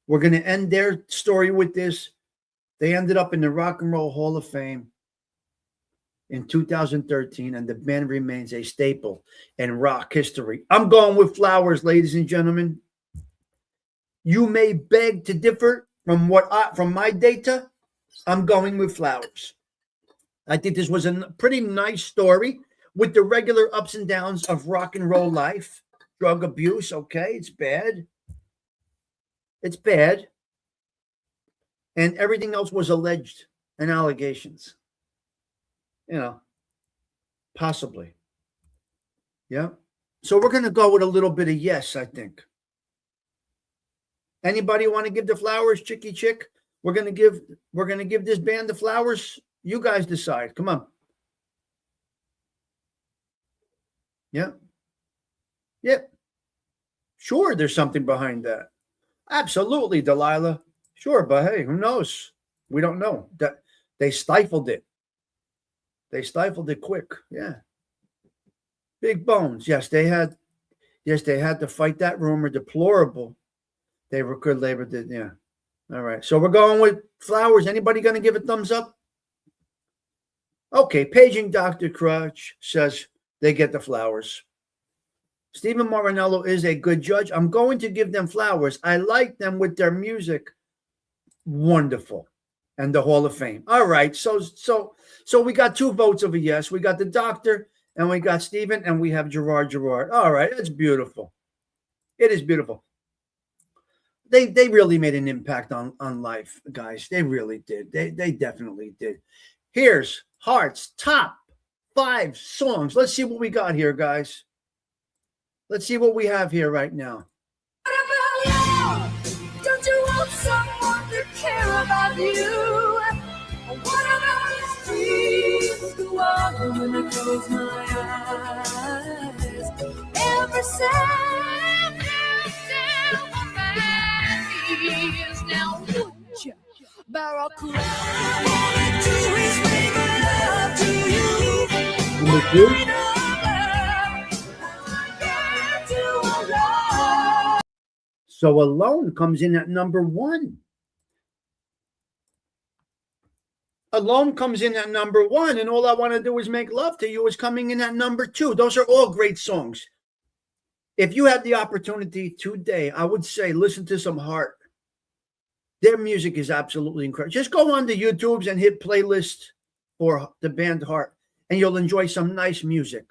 We're going to end their story with this. They ended up in the Rock and Roll Hall of Fame in 2013, and the band remains a staple in rock history. I'm going with Flowers, ladies and gentlemen. You may beg to differ from my data. I'm going with Flowers. I think this was a pretty nice story with the regular ups and downs of rock and roll life. Drug abuse, okay, it's bad. It's bad. And everything else was alleged and allegations. Possibly. Yeah. So we're going to go with a little bit of yes, I think. Anybody want to give the flowers, Chicky Chick? We're going to give this band the flowers. You guys decide. Come on. Yeah. Yep. Sure, there's something behind that. Absolutely, Delilah. Sure, but hey, who knows? We don't know. That they stifled it. They stifled it quick. Yeah. Big Bones. Yes, they had to fight that rumor. Deplorable. They were good labor. Yeah. All right. So we're going with Flowers. Anybody going to give a thumbs up? Okay. Paging Dr. Crutch says they get the Flowers. Stephen Marinello is a good judge. I'm going to give them Flowers. I like them with their music. Wonderful. And the Hall of Fame. All right. So we got 2 votes of a yes. We got the doctor and we got Stephen and we have Gerard. All right. That's beautiful. It is beautiful. They really made an impact on life, guys. They really did. They definitely did. Here's Heart's top 5 songs. Let's see what we got here, guys. Let's see what we have here right now. What about you? Don't you want someone to care about you? What about dreams go on when I close my eyes? Every sound on my ears. Now would you, Barracuda? To his making love to you. Number 2. So Alone comes in at number 1. Alone comes in at number 1, and All I Want to Do Is Make Love to You is coming in at number 2. Those are all great songs. If you have the opportunity today, I would say listen to some Heart. Their music is absolutely incredible. Just go on the YouTubes and hit playlist for the band Heart, and you'll enjoy some nice music.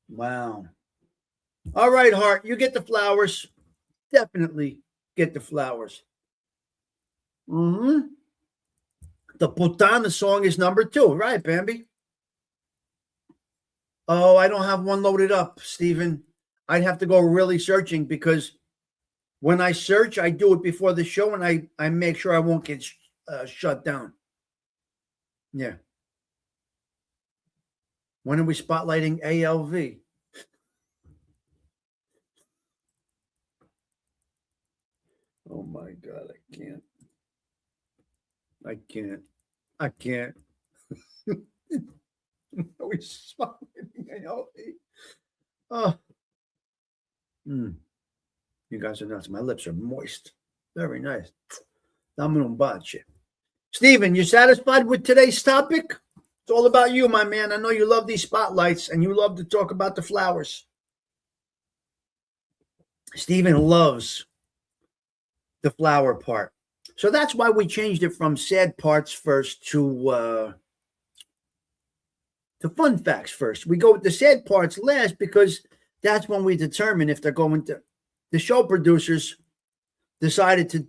Wow. All right, Heart, you get the flowers. Definitely get the flowers. The Putana song is number 2, right, Bambi? Oh, I don't have one loaded up, Stephen. I'd have to go really searching because when I search, I do it before the show and I make sure I won't get shut down. Yeah. When are we spotlighting ALV? Oh my God, I can't. I can't. Are we spotlighting ALV? Oh. You guys are nuts. My lips are moist. Very nice. I'm bacio. Stephen, you satisfied with today's topic? It's all about you, my man. I know you love these spotlights and you love to talk about the flowers. Stephen loves the flower part. So that's why we changed it from sad parts first to fun facts first. We go with the sad parts last because that's when we determine if they're going to. The show producers decided to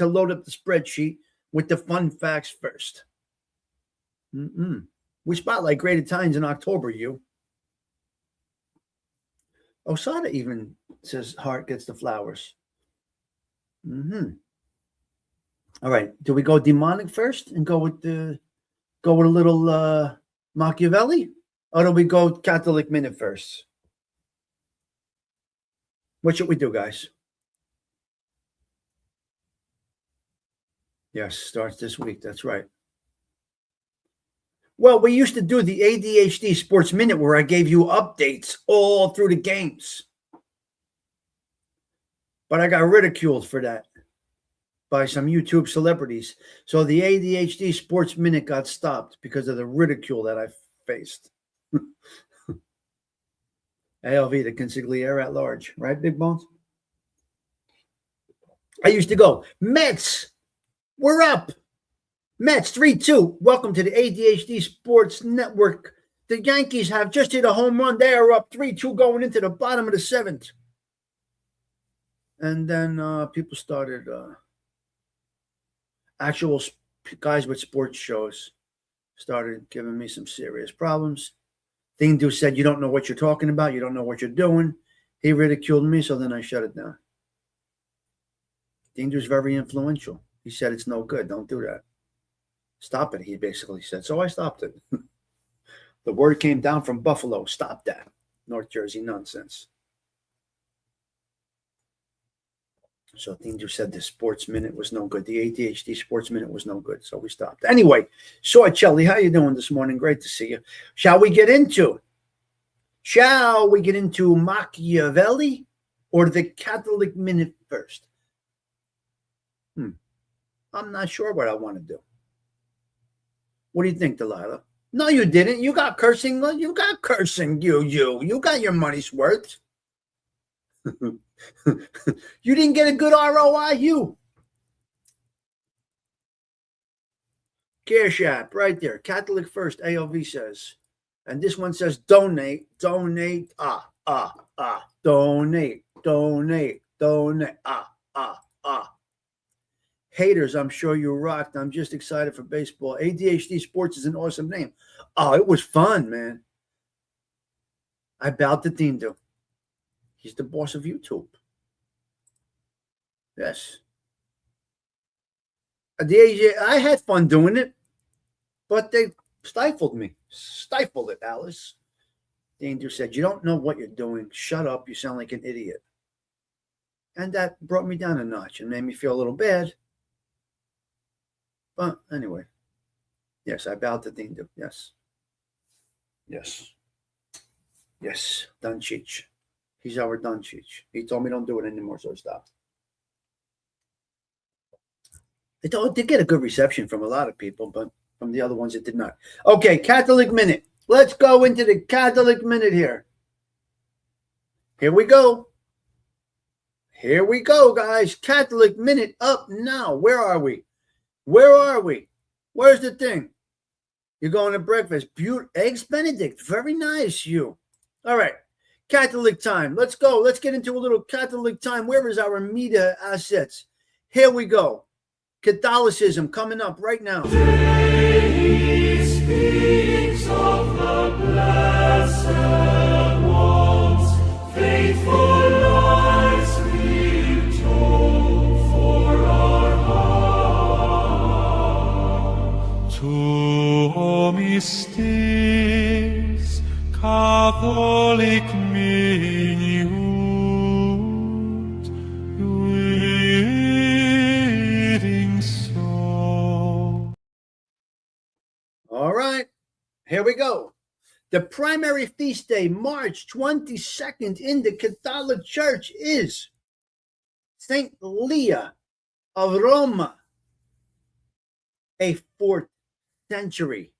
load up the spreadsheet with the fun facts first. We spotlight graded tines in October, you. Osada even says Hart gets the flowers. All right. Do we go demonic first and go with a little Machiavelli? Or do we go Catholic minute first? What should we do, guys? Yes, starts this week. That's right. Well, we used to do the ADHD Sports Minute where I gave you updates all through the games. But I got ridiculed for that by some YouTube celebrities. So the ADHD Sports Minute got stopped because of the ridicule that I faced. ALV, the consigliere at large. Right, Big Bones? I used to go, Mets, we're up. Mets 3-2. Welcome to the ADHD Sports Network. The Yankees have just hit a home run. They are up 3-2 going into the bottom of the seventh. And then people started, actual guys with sports shows started giving me some serious problems. Thing Dude said, you don't know what you're talking about. You don't know what you're doing. He ridiculed me, so then I shut it down. Thing Dude's very influential. He said, it's no good. Don't do that. Stop it, he basically said. So I stopped it. The word came down from Buffalo. Stop that. North Jersey nonsense. So Thing Dude said the Sports Minute was no good. The ADHD Sports Minute was no good. So we stopped. Anyway, Sorcelli, how you doing this morning? Great to see you. Shall we get into Machiavelli or the Catholic Minute first? I'm not sure what I want to do. What do you think, Delilah? No, you didn't. You got cursing. You got cursing. You got your money's worth. You didn't get a good ROI, you. Cash App, right there. Catholic First, ALV says. And this one says donate, donate, donate, donate, donate, Haters, I'm sure you rocked. I'm just excited for baseball. ADHD Sports is an awesome name. Oh, it was fun, man. I bowed to Dindo. He's the boss of YouTube. Yes. I had fun doing it, but they stifled me. Stifled it, Alice. Dindo said, you don't know what you're doing. Shut up. You sound like an idiot. And that brought me down a notch and made me feel a little bad. But anyway, yes, I bowed to Dindo. Yes. Yes. Yes, Doncic. He's our Doncic. He told me don't do it anymore, so I stopped. It did get a good reception from a lot of people, but from the other ones it did not. Okay, Catholic Minute. Let's go into the Catholic Minute here. Here we go. Here we go, guys. Catholic Minute up now. Where are we? Where are we? Where's the thing? You're going to breakfast. Eggs Benedict. Very nice, you. All right. Catholic time. Let's go. Let's get into a little Catholic time. Where is our media assets? Here we go. Catholicism coming up right now. He speaks of the blessed ones, faithful lives we've told for our heart. Homi Stigs, Catholic Minute, reading so. All right, here we go. The primary feast day, March 22nd, in the Catholic Church is Saint Leah of Roma, a 4th century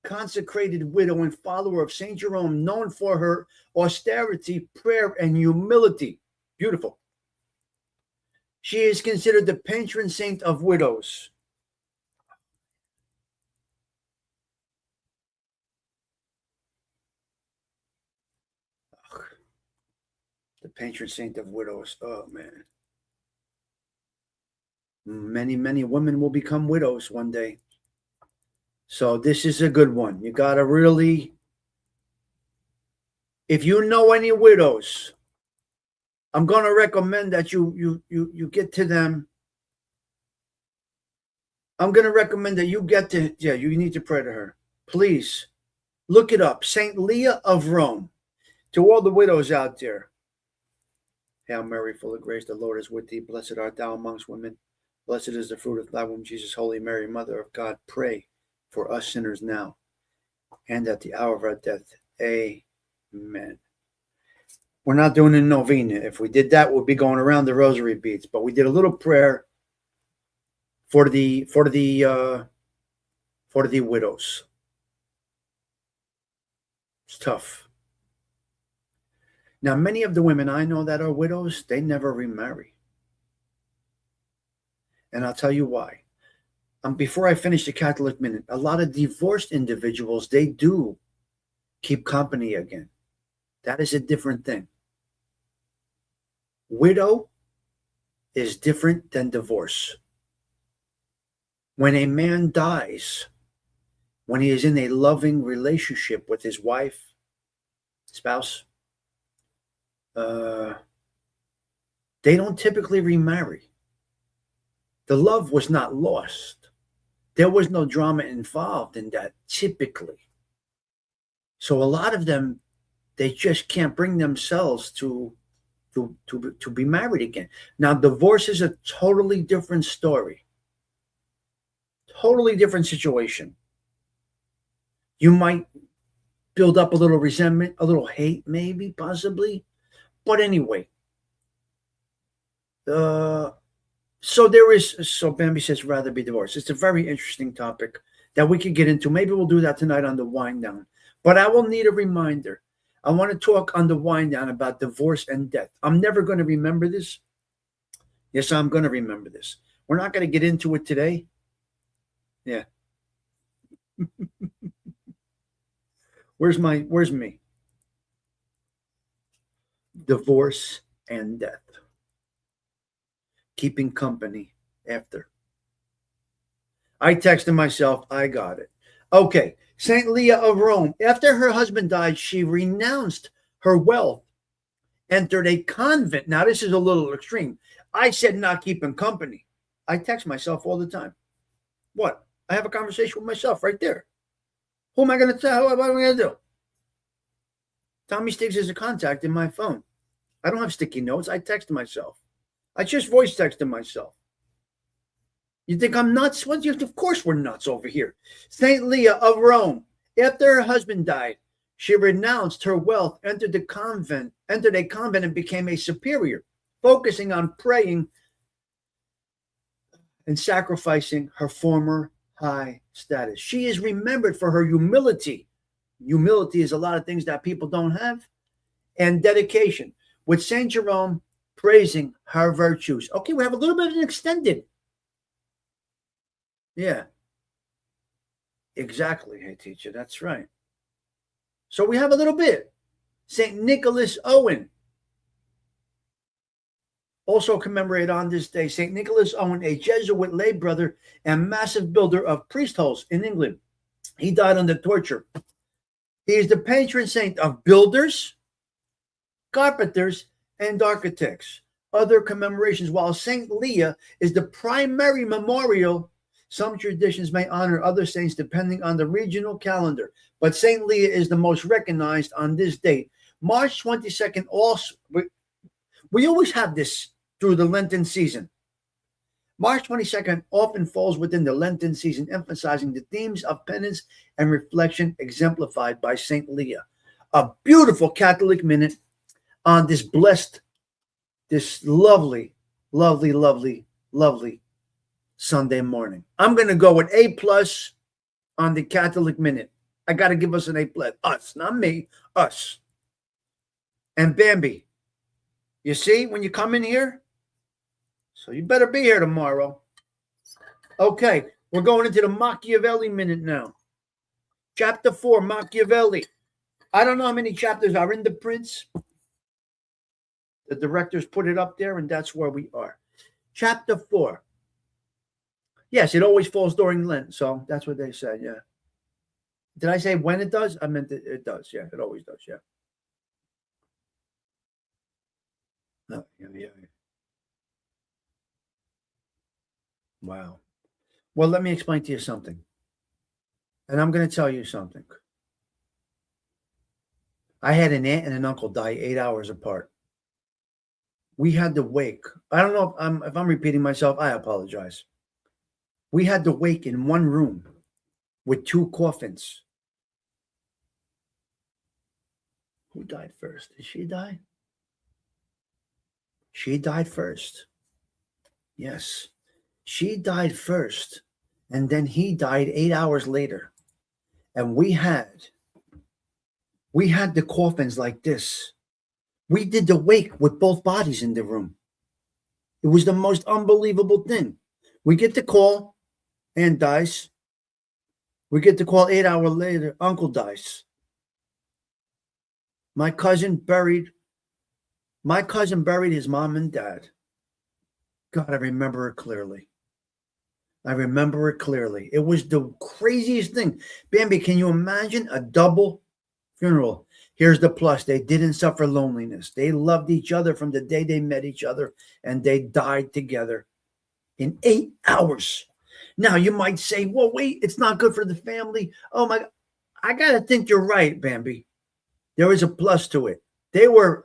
consecrated widow and follower of Saint Jerome, known for her austerity, prayer, and humility. Beautiful. She is considered the patron saint of widows. The patron saint of widows. Oh, man. Many women will become widows one day. So this is a good one. You got to really, if you know any widows, I'm going to recommend that you get to them. I'm going to recommend that you get to, you need to pray to her. Please look it up. Saint Leah of Rome. To all the widows out there. Hail Mary, full of grace, the Lord is with thee. Blessed art thou amongst women. Blessed is the fruit of thy womb, Jesus. Holy Mary, Mother of God, pray for us sinners now and at the hour of our death. Amen. We're not doing a novena. If we did that, we'd be going around the rosary beads. But we did a little prayer for the widows. It's tough. Now, many of the women I know that are widows, they never remarry. And I'll tell you why. Before I finish the Catholic Minute, a lot of divorced individuals, they do keep company again. That is a different thing. Widow is different than divorce. When a man dies, when he is in a loving relationship with his wife, spouse, they don't typically remarry. The love was not lost. There was no drama involved in that typically. So a lot of them, they just can't bring themselves to be married again. Now, divorce is a totally different story. Totally different situation. You might build up a little resentment, a little hate, maybe, possibly. But anyway, so Bambi says rather be divorced. It's a very interesting topic that we could get into. Maybe we'll do that tonight on the wind down. But I will need a reminder. I want to talk on the wind down about divorce and death. I'm never going to remember this. Yes, I'm going to remember this. We're not going to get into it today. Yeah. Where's me? Divorce and death. Keeping company after. I texted myself, I got it. Okay, Saint Leah of Rome. After her husband died, she renounced her wealth, entered a convent. Now, this is a little extreme. I said not keeping company. I text myself all the time. What? I have a conversation with myself right there. Who am I going to tell? What am I going to do? Tommy Stigs is a contact in my phone. I don't have sticky notes. I text myself. I just voice texted myself. You think I'm nuts? Well, of course we're nuts over here. Saint Leah of Rome. After her husband died, she renounced her wealth, entered a convent, and became a superior, focusing on praying and sacrificing her former high status. She is remembered for her humility. Humility is a lot of things that people don't have. And dedication. With Saint Jerome praising her virtues. Okay, we have a little bit of an extended. Yeah. Exactly, hey teacher, that's right. So we have a little bit. St. Nicholas Owen. Also commemorated on this day, St. Nicholas Owen, a Jesuit lay brother and massive builder of priest holes in England. He died under torture. He is the patron saint of builders, carpenters, and architects. Other commemorations, while St. Leah is the primary memorial, Some traditions may honor other saints depending on the regional calendar, but St. Leah is the most recognized on this date. March 22nd also, we always have this through the Lenten season. March 22nd often falls within the Lenten season, emphasizing the themes of penance and reflection exemplified by St. Leah. A beautiful Catholic minute on this lovely, lovely, lovely, lovely Sunday morning. I'm going to go with A plus on the Catholic minute. I got to give us an A plus. Us, not me, us. And Bambi, you see when you come in here? So you better be here tomorrow. Okay, we're going into the Machiavelli minute now. Chapter 4, Machiavelli. I don't know how many chapters are in The Prince. The directors put it up there, and that's where we are. Chapter 4. Yes, it always falls during Lent, so that's what they said, yeah. Did I say when it does? I meant it does, yeah. It always does, yeah. Oh, yeah. Wow. Well, let me explain to you something. And I'm going to tell you something. I had an aunt and an uncle die 8 hours apart. We had to wake. I don't know if I'm repeating myself. I apologize. We had to wake in one room with 2 coffins. Who died first? Did she die? She died first. Yes. She died first. And then he died 8 hours later. And we had the coffins like this. We did the wake with both bodies in the room. It was the most unbelievable thing. We get the call, Aunt dies. We get the call 8 hours later, Uncle dies. My cousin buried his mom and dad. God, I remember it clearly. It was the craziest thing. Bambi, can you imagine a double funeral? Here's the plus. They didn't suffer loneliness. They loved each other from the day they met each other, and they died together in 8 hours. Now, you might say, well, wait, it's not good for the family. Oh, my God. I got to think you're right, Bambi. There is a plus to it. They were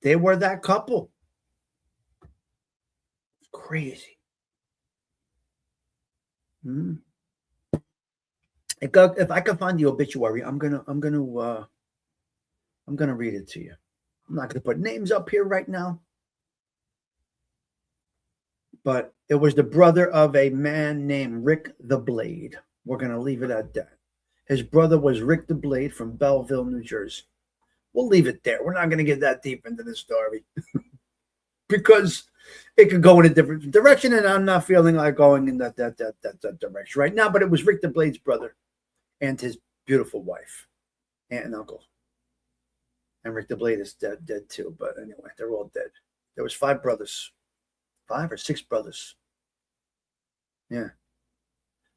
that couple. It's crazy. If I can find the obituary, I'm gonna read it to you. I'm not gonna put names up here right now, but it was the brother of a man named Rick the Blade. We're gonna leave it at that. His brother was Rick the Blade from Belleville, New Jersey. We'll leave it there. We're not gonna get that deep into the story because it could go in a different direction, and I'm not feeling like going in that direction right now. But it was Rick the Blade's brother and his beautiful wife, aunt and uncle. And Rick the Blade is dead too. But anyway, they're all dead. There was 5 brothers, 5 or 6 brothers. Yeah,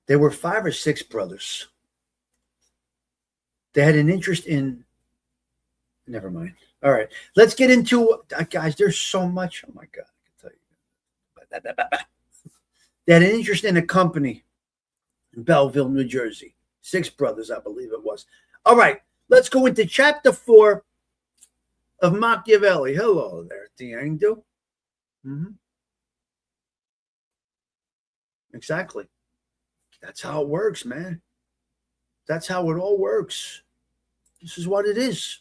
there were 5 or 6 brothers. They had an interest in. Never mind. All right, let's get into guys. There's so much. Oh my God, I can tell you. They had an interest in a company in Belleville, New Jersey. 6 brothers, I believe it was. All right, let's go into chapter 4 of Machiavelli. Hello there, Tiangdu. Exactly. That's how it works, man. That's how it all works. This is what it is.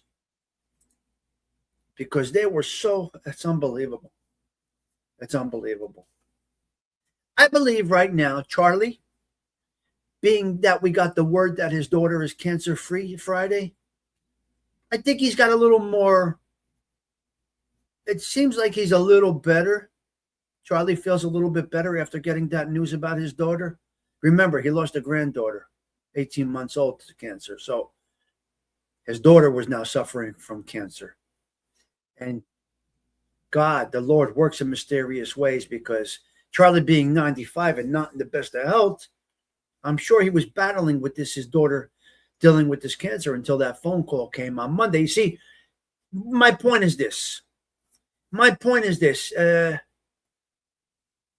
Because they were it's unbelievable. It's unbelievable. I believe right now, Charlie, being that we got the word that his daughter is cancer-free Friday, I think he's got a little more. It seems like he's a little better. Charlie feels a little bit better after getting that news about his daughter. Remember, he lost a granddaughter, 18 months old, to cancer. So his daughter was now suffering from cancer. And God, the Lord, works in mysterious ways, because Charlie being 95 and not in the best of health, I'm sure he was battling with his daughter dealing with this cancer until that phone call came on Monday. You see, my point is this.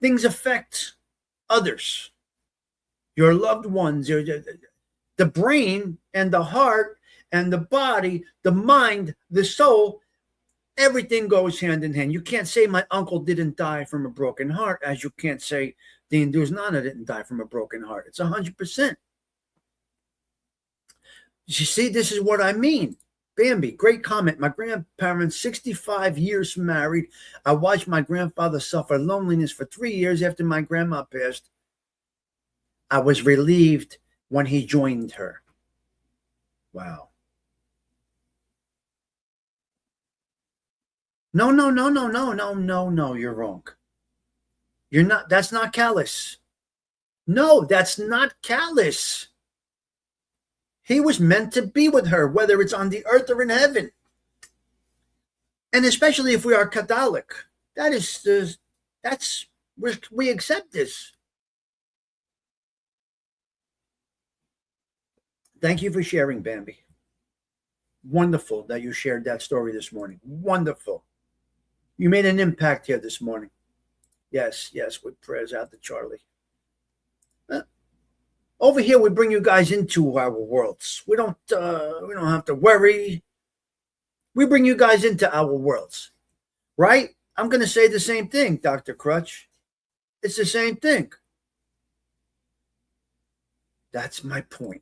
Things affect others, your loved ones, the brain and the heart and the body, the mind, the soul, everything goes hand in hand. You can't say my uncle didn't die from a broken heart, as you can't say the Hindu's Nana didn't die from a broken heart. It's 100%. You see, this is what I mean. Bambi, great comment. My grandparents, 65 years married. I watched my grandfather suffer loneliness for 3 years after my grandma passed. I was relieved when he joined her. Wow. No, you're wrong. You're not, that's not callous. No, that's not callous. He was meant to be with her, whether it's on the earth or in heaven. And especially if we are Catholic, we accept this. Thank you for sharing, Bambi. Wonderful that you shared that story this morning. Wonderful. You made an impact here this morning. Yes, with prayers out to Charlie. Over here, we bring you guys into our worlds. We don't have to worry. We bring you guys into our worlds, right? I'm going to say the same thing, Dr. Crutch. It's the same thing. That's my point.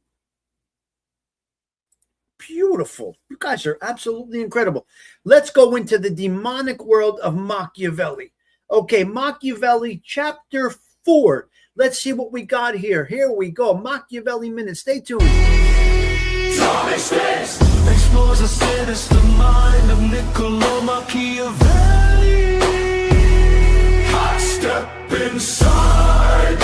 Beautiful. You guys are absolutely incredible. Let's go into the demonic world of Machiavelli. Okay, Machiavelli, chapter 4. Let's see what we got here. Here we go. Machiavelli Minute. Stay tuned. Tommy Stigs explores the sinister mind of Niccolo Machiavelli. I step inside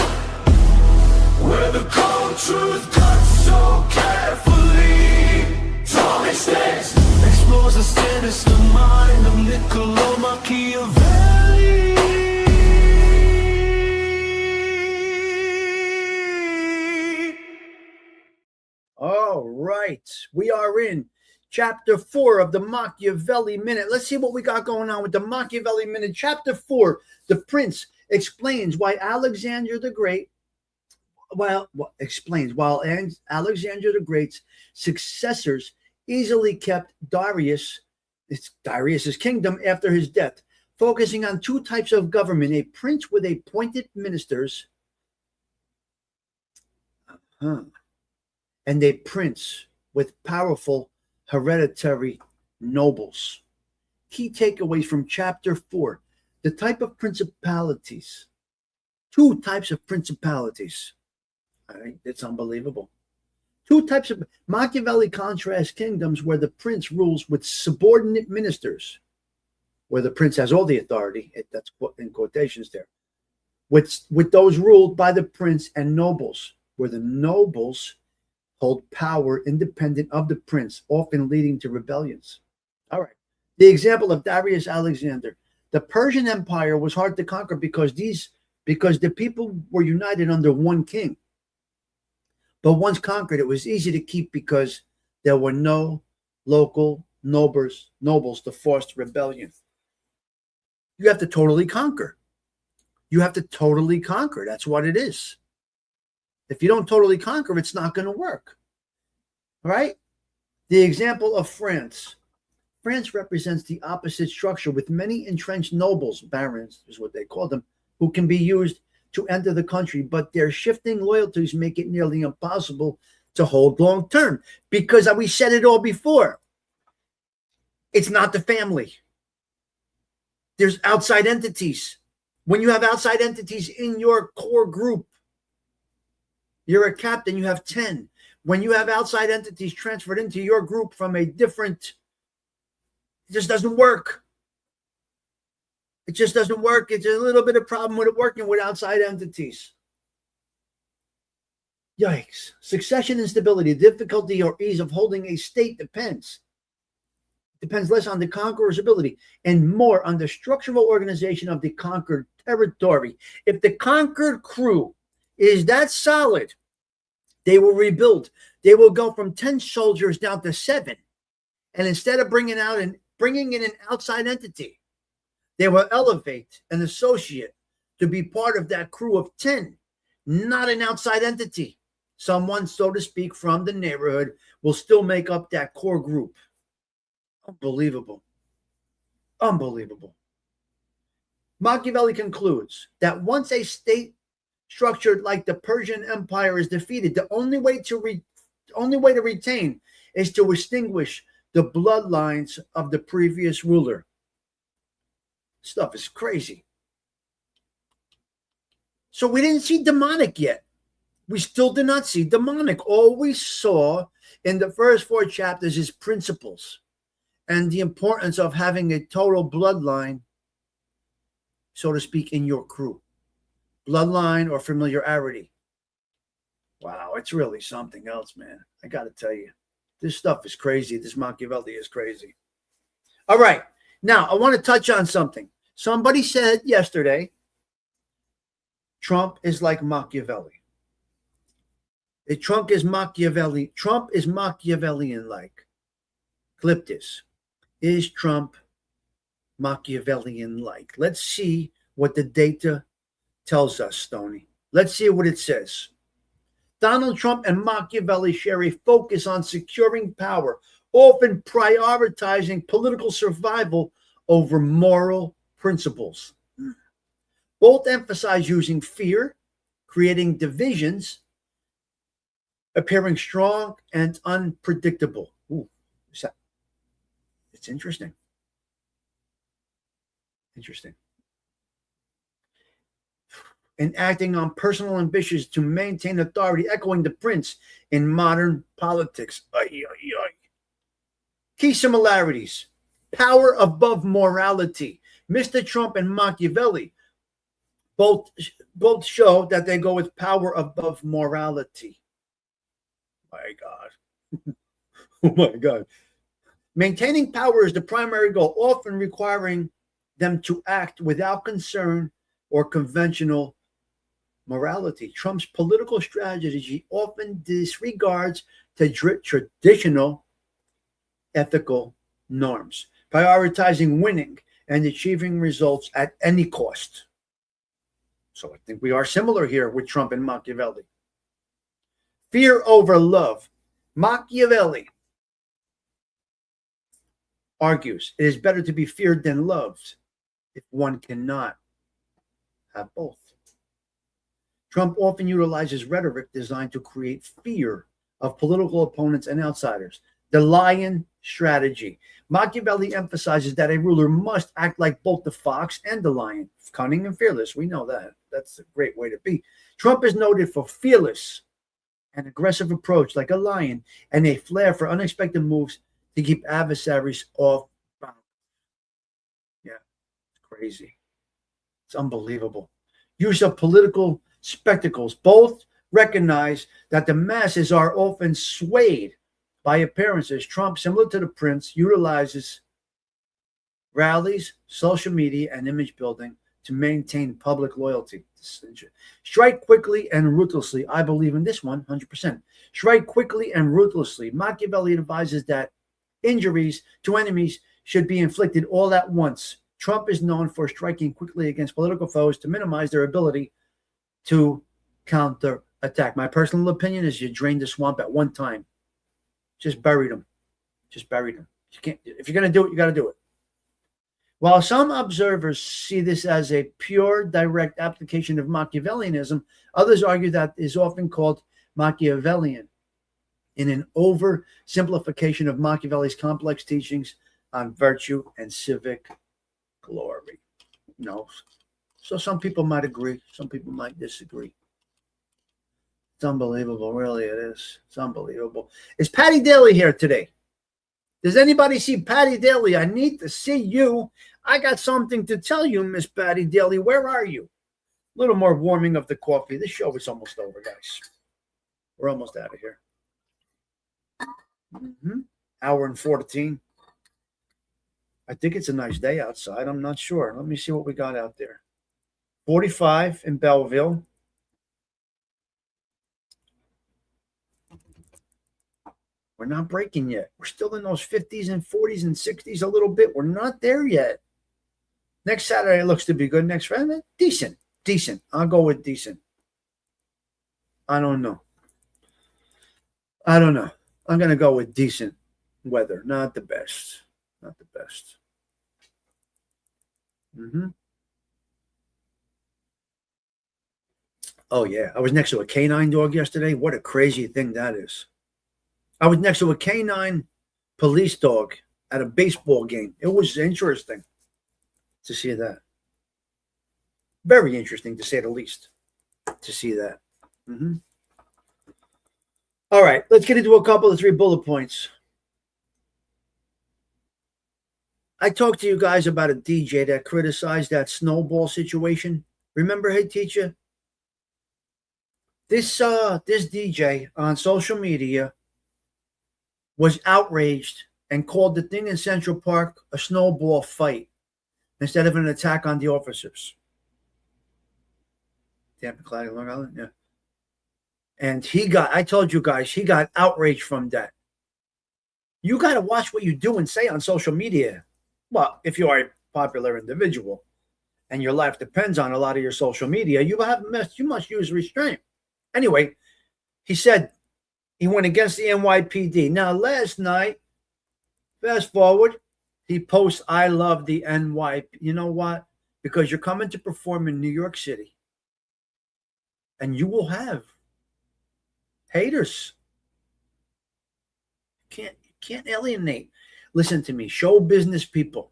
where the cold truth cuts so carefully. Tommy Stigs explores the sinister mind of Niccolo Machiavelli. All right. We are in chapter 4 of the Machiavelli Minute. Let's see what we got going on with the Machiavelli Minute. Chapter 4, the prince explains why Alexander the Great, while Alexander the Great's successors easily kept Darius's kingdom after his death, focusing on two types of government: a prince with appointed ministers, and a prince with powerful hereditary nobles. Key takeaways from chapter 4: the type of principalities. Two types of principalities. It's unbelievable. Two types of Machiavelli contrasts kingdoms where the prince rules with subordinate ministers, where the prince has all the authority. That's in quotations there. With those ruled by the prince, and nobles, where the nobles hold power independent of the prince, often leading to rebellions. All right. The example of Darius Alexander. The Persian Empire was hard to conquer because the people were united under one king. But once conquered, it was easy to keep because there were no local nobles to force rebellion. You have to totally conquer. That's what it is. If you don't totally conquer, it's not going to work. All right? The example of France. France represents the opposite structure, with many entrenched nobles, barons is what they call them, who can be used to enter the country, but their shifting loyalties make it nearly impossible to hold long term, because we said it all before. It's not the family. There's outside entities. When you have outside entities in your core group, you're a captain, you have 10. When you have outside entities transferred into your group from a different, it just doesn't work. It just doesn't work. It's a little bit of problem with it working with outside entities. Yikes. Succession instability, difficulty or ease of holding a state depends less on the conqueror's ability and more on the structural organization of the conquered territory. If the conquered crew is that solid, they will rebuild. They will go from 10 soldiers down to 7. And instead of bringing in an outside entity, they will elevate an associate to be part of that crew of 10. not an outside entity. Someone, so to speak, from the neighborhood will still make up that core group. Unbelievable. Unbelievable. Machiavelli concludes that once a state structured like the Persian Empire is defeated, the only way to retain is to extinguish the bloodlines of the previous ruler. Stuff is crazy. So we didn't see demonic yet. We still did not see demonic. All we saw in the first 4 chapters is principles and the importance of having a total bloodline, so to speak, in your crew. Bloodline or familiarity. Wow, it's really something else, man. I got to tell you, this stuff is crazy. This Machiavelli is crazy. All right. Now, I want to touch on something. Somebody said yesterday, Trump is like Machiavelli. Trump is Machiavellian-like. Clip this. Is Trump Machiavellian-like? Let's see what the data tells us, Stoney. Let's see what it says. Donald Trump and Machiavelli share a focus on securing power, often prioritizing political survival over moral principles. Both emphasize using fear, creating divisions, appearing strong and unpredictable. Ooh, it's interesting. Interesting. And acting on personal ambitions to maintain authority, echoing the prince in modern politics. Key similarities: power above morality. Mr. Trump and Machiavelli both show that they go with power above morality. My God. Oh my God. Maintaining power is the primary goal, often requiring them to act without concern or conventional morality. Trump's political strategy often disregards the traditional ethical norms, prioritizing winning and achieving results at any cost. So I think we are similar here with Trump and Machiavelli. Fear over love. Machiavelli argues it is better to be feared than loved if one cannot have both. Trump often utilizes rhetoric designed to create fear of political opponents and outsiders. The lion strategy. Machiavelli emphasizes that a ruler must act like both the fox and the lion, cunning and fearless. We know that. That's a great way to be. Trump is noted for fearless and aggressive approach like a lion and a flair for unexpected moves to keep adversaries off balance. Yeah, it's crazy. It's unbelievable. Use of political spectacles. Both recognize that the masses are often swayed by appearances. Trump, similar to the prince, utilizes rallies, social media, and image building to maintain public loyalty. Strike quickly and ruthlessly. I believe in this one 100%. Strike quickly and ruthlessly. Machiavelli advises that injuries to enemies should be inflicted all at once. Trump is known for striking quickly against political foes to minimize their ability to counterattack. My personal opinion is you drain the swamp at one time. Just buried them. Just buried them. You can't. If you're going to do it, you got to do it. While some observers see this as a pure, direct application of Machiavellianism, others argue that it is often called Machiavellian in an oversimplification of Machiavelli's complex teachings on virtue and civic glory. No. So some people might agree. Some people might disagree. It's unbelievable. Really, it is. It's unbelievable. Is Patty Daly here today? Does anybody see Patty Daly? I need to see you. I got something to tell you, Miss Patty Daly. Where are you? A little more warming of the coffee. This show is almost over, guys. We're almost out of here. Hour and 14. I think it's a nice day outside. I'm not sure. Let me see what we got out there. 45 in Belleville. We're not breaking yet. We're still in those 50s and 40s and 60s a little bit. We're not there yet. Next Saturday looks to be good. Next Friday, decent. I'll go with decent. I don't know. I don't know. I'm going to go with decent weather. Not the best. Not the best. Oh, yeah. I was next to a canine dog yesterday. What a crazy thing that is. I was next to a canine police dog at a baseball game. It was interesting to see that. Very interesting, to say the least, to see that. All right, let's get into a couple of 3 bullet points. I talked to you guys about a DJ that criticized that snowball situation. Remember, hey teacher? This DJ on social media was outraged and called the thing in Central Park a snowball fight instead of an attack on the officers. Tampa, Clyde, Long Island, yeah. And I told you guys, he got outraged from that. You got to watch what you do and say on social media. Well, if you are a popular individual and your life depends on a lot of your social media, you must use restraint. Anyway, he said he went against the NYPD. Now, last night, fast forward, he posts, I love the NYPD. You know what? Because you're coming to perform in New York City. And you will have haters. Can't alienate. Listen to me, show business people.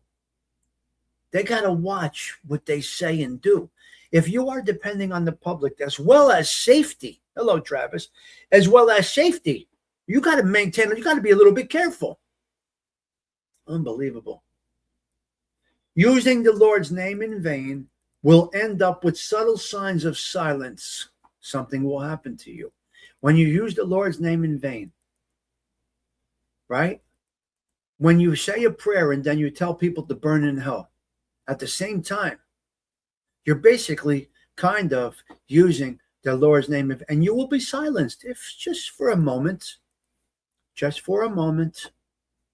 They got to watch what they say and do. If you are depending on the public as well as safety, hello, Travis, as well as safety, you got to maintain it. You got to be a little bit careful. Unbelievable. Using the Lord's name in vain will end up with subtle signs of silence. Something will happen to you when you use the Lord's name in vain, right? When you say a prayer and then you tell people to burn in hell at the same time, you're basically kind of using the Lord's name, and you will be silenced if just for a moment,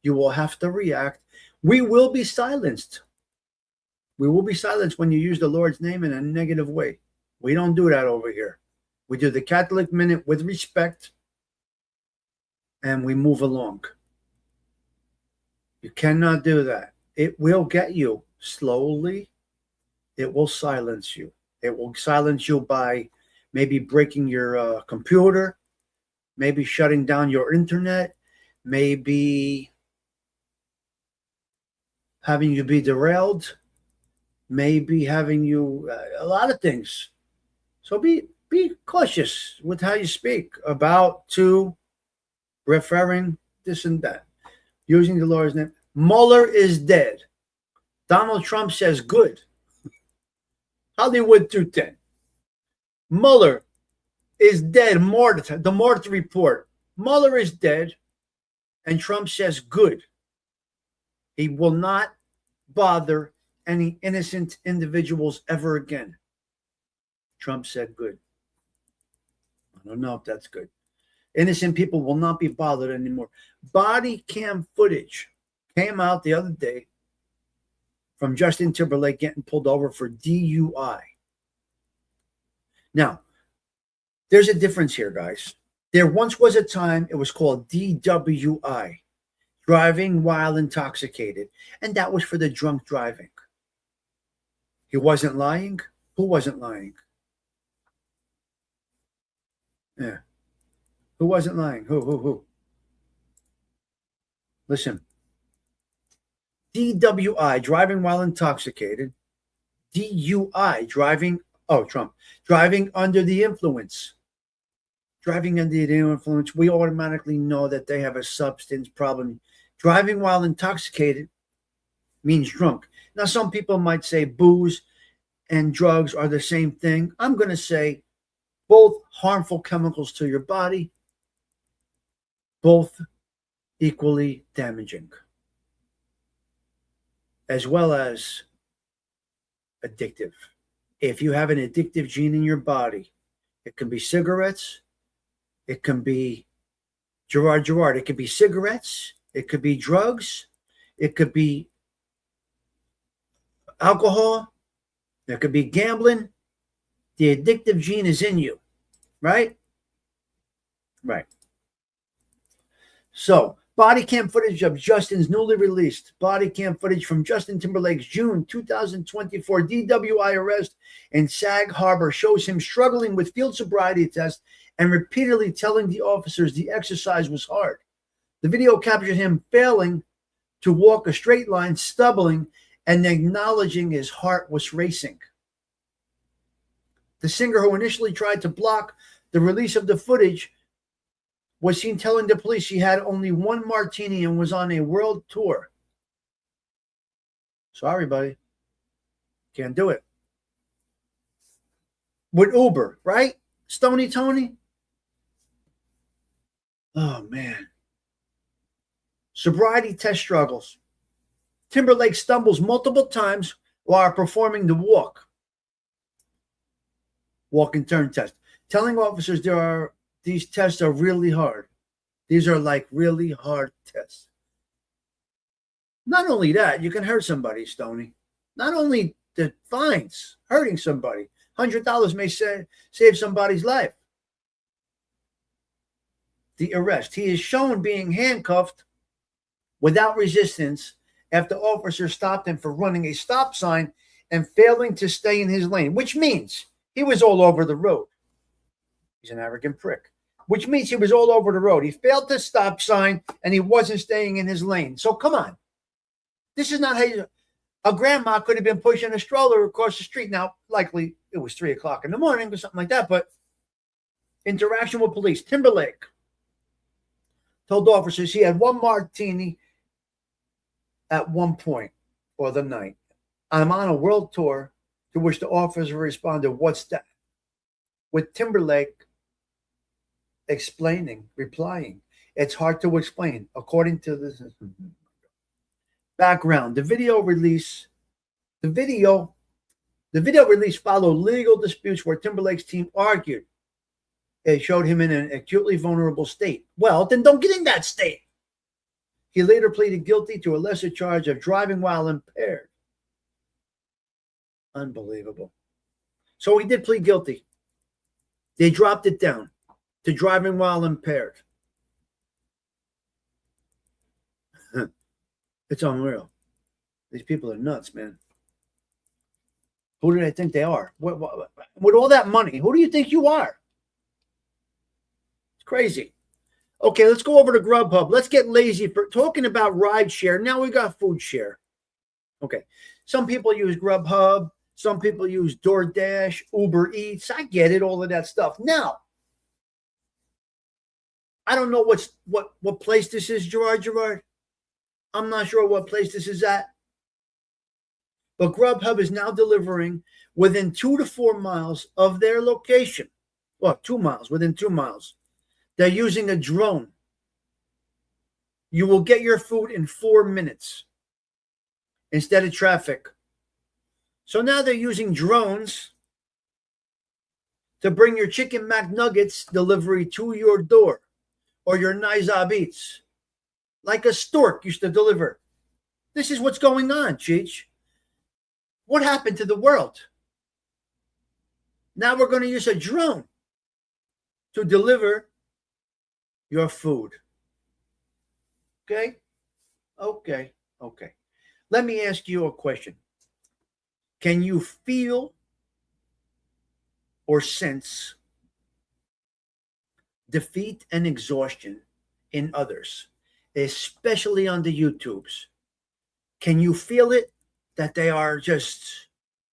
you will have to react. We will be silenced. We will be silenced when you use the Lord's name in a negative way. We don't do that over here. We do the Catholic minute with respect, and we move along. You cannot do that. It will get you slowly. It will silence you. It will silence you by maybe breaking your computer, maybe shutting down your internet, maybe having you be derailed, maybe having you a lot of things. So be cautious with how you speak about, to, referring, this and that. Using the Lord's name. Mueller is dead. Donald Trump says good. Hollywood 210. Mueller is dead. The Mort report. Mueller is dead, and Trump says good. He will not bother any innocent individuals ever again. Trump said good. I don't know if that's good. Innocent people will not be bothered anymore. Body cam footage came out the other day from Justin Timberlake getting pulled over for DUI. Now, there's a difference here, guys. There once was a time it was called DWI, driving while intoxicated, and that was for the drunk driving. He wasn't lying. Who wasn't lying? Yeah. Who wasn't lying? Who? Listen. DWI, driving while intoxicated. DUI, driving under the influence. Driving under the influence, we automatically know that they have a substance problem. Driving while intoxicated means drunk. Now, some people might say booze and drugs are the same thing. I'm going to say both harmful chemicals to your body, both equally damaging, as well as addictive. If you have an addictive gene in your body, it can be cigarettes, it can be Gerard, it could be cigarettes, it could be drugs, it could be alcohol, it could be gambling. The addictive gene is in you, right? Right. So, body cam footage of Justin's newly released body cam footage from Justin Timberlake's June 2024 DWI arrest in Sag Harbor shows him struggling with field sobriety tests and repeatedly telling the officers the exercise was hard. The video captured him failing to walk a straight line, stumbling, and acknowledging his heart was racing. The singer, who initially tried to block the release of the footage, was seen telling the police she had only one martini and was on a world tour. Sorry, buddy. Can't do it. With Uber, right? Stony Tony? Oh, man. Sobriety test struggles. Timberlake stumbles multiple times while performing the walk and turn test, telling officers these tests are really hard. These are like really hard tests. Not only that, you can hurt somebody, Stoney. Not only the fines, hurting somebody. $100 may save somebody's life. The arrest. He is shown being handcuffed without resistance after officers stopped him for running a stop sign and failing to stay in his lane, which means he was all over the road. He's an arrogant prick, which means he was all over the road. He failed the stop sign and he wasn't staying in his lane. So come on. This is not how a grandma could have been pushing a stroller across the street. Now, likely it was 3 o'clock in the morning or something like that, but interaction with police. Timberlake told officers he had one martini at one point or the night. I'm on a world tour, to which the officer responded, "What's that?" With Timberlake replying, "It's hard to explain." According to this background, the video release followed legal disputes where Timberlake's team argued it showed him in an acutely vulnerable state. Well, then don't get in that state. He later pleaded guilty to a lesser charge of driving while impaired. Unbelievable. So he did plead guilty. They dropped it down to driving while impaired. It's unreal. These people are nuts, man. Who do they think they are? With all that money, who do you think you are? It's crazy. Okay, let's go over to Grubhub. Let's get lazy for talking about ride share. Now we got food share. Okay. Some people use Grubhub. Some people use DoorDash, Uber Eats. I get it, all of that stuff. Now, I don't know what place this is, Gerard. I'm not sure what place this is at. But Grubhub is now delivering within 2 to 4 miles of their location. Well, 2 miles, within 2 miles. They're using a drone. You will get your food in 4 minutes instead of traffic. So now they're using drones to bring your chicken McNuggets delivery to your door, or your Nizab Eats, like a stork used to deliver. This is what's going on, Cheech. What happened to the world? Now we're going to use a drone to deliver your food. Okay? Okay. Let me ask you a question. Can you feel or sense defeat and exhaustion in others, especially on the YouTubes? Can you feel it, that they are just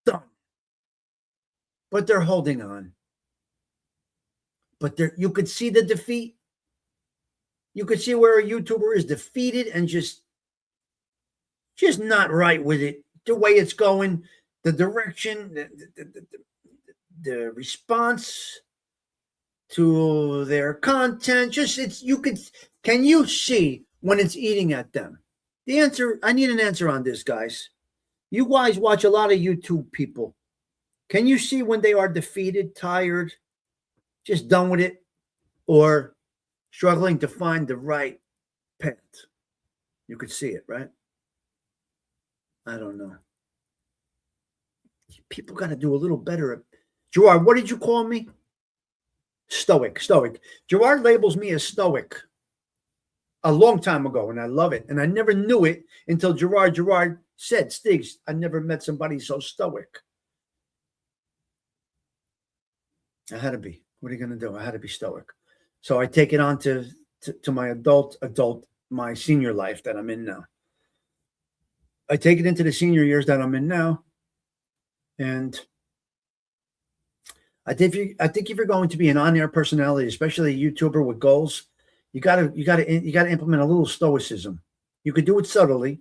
done, but they're holding on? But you could see the defeat. You could see where a YouTuber is defeated and just not right with it. The way it's going, the direction, the response to their content. Can you see when it's eating at them? The answer, I need an answer on this, guys. You guys watch a lot of YouTube people. Can you see when they are defeated, tired, just done with it, or struggling to find the right path? You could see it, right? I don't know. People got to do a little better. Gerard, what did you call me? Stoic. Gerard labels me as stoic a long time ago, and I love it. And I never knew it until Gerard said, Stigs, I never met somebody so stoic. I had to be. What are you going to do? I had to be stoic. So I take it on to my my senior life that I'm in now. I take it into the senior years that I'm in now. And I think if you're going to be an on-air personality, especially a YouTuber with goals, you gotta implement a little stoicism. You could do it subtly.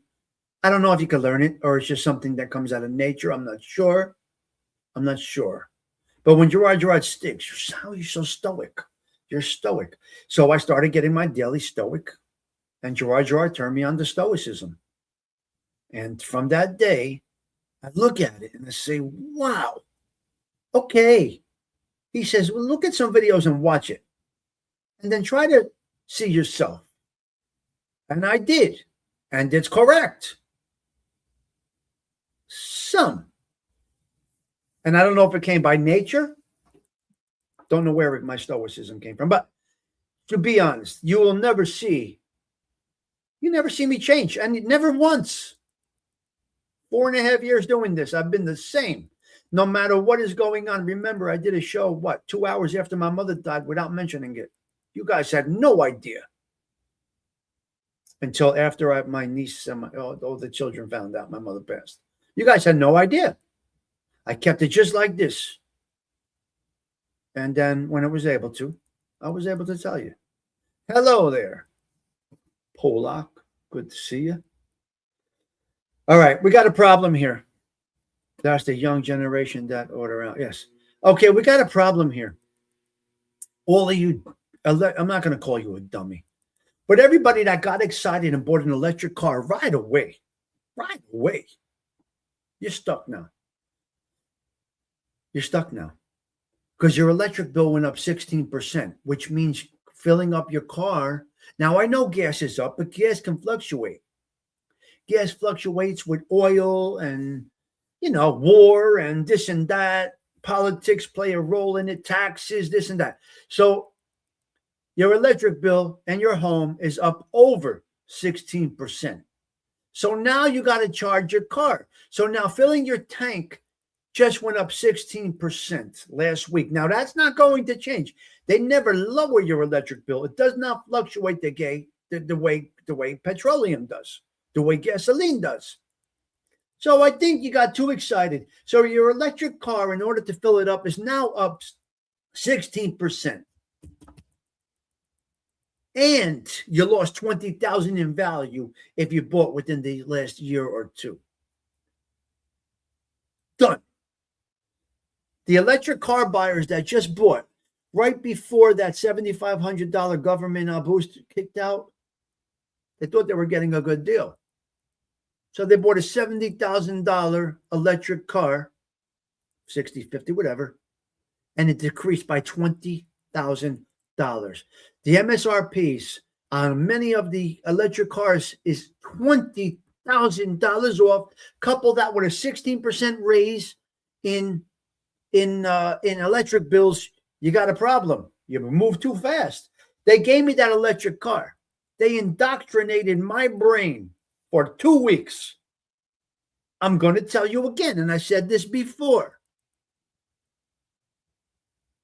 I don't know if you could learn it or it's just something that comes out of nature. I'm not sure. But when Gerard Stigs, how are you so stoic? You're stoic. So I started getting my daily stoic, and Gerard turned me on to stoicism. And from that day, I look at it and I say, wow, okay. He says, well, look at some videos and watch it. And then try to see yourself. And I did. And it's correct. Some. And I don't know if it came by nature. Don't know where my stoicism came from. But to be honest, you never see me change. And never once. 4.5 years doing this, I've been the same. No matter what is going on. Remember, I did a show, 2 hours after my mother died without mentioning it. You guys had no idea. Until after my niece and all the children found out my mother passed. You guys had no idea. I kept it just like this. And then when I was able to tell you. Hello there, Polak. Good to see you. All right, we got a problem here. That's the young generation that order out. Yes. Okay, we got a problem here. All of you, I'm not going to call you a dummy, but everybody that got excited and bought an electric car right away, you're stuck now. Because your electric bill went up 16%, which means filling up your car. Now, I know gas is up, but gas can fluctuate. Gas fluctuates with oil and, war and this and that. Politics play a role in it, taxes, this and that. So your electric bill and your home is up over 16%. So now you got to charge your car. So now filling your tank just went up 16% last week. Now that's not going to change. They never lower your electric bill. It does not fluctuate the way petroleum does, the way gasoline does. So I think you got too excited. So your electric car, in order to fill it up, is now up 16%. And you lost $20,000 in value if you bought within the last year or two. Done. The electric car buyers that just bought right before that $7,500 government boost kicked out, they thought they were getting a good deal. So they bought a $70,000 electric car, 60, 50, whatever, and it decreased by $20,000. The MSRPs on many of the electric cars is $20,000 off. Couple that with a 16% raise in electric bills, you got a problem. You move too fast. They gave me that electric car. They indoctrinated my brain for 2 weeks. I'm going to tell you again, and I said this before.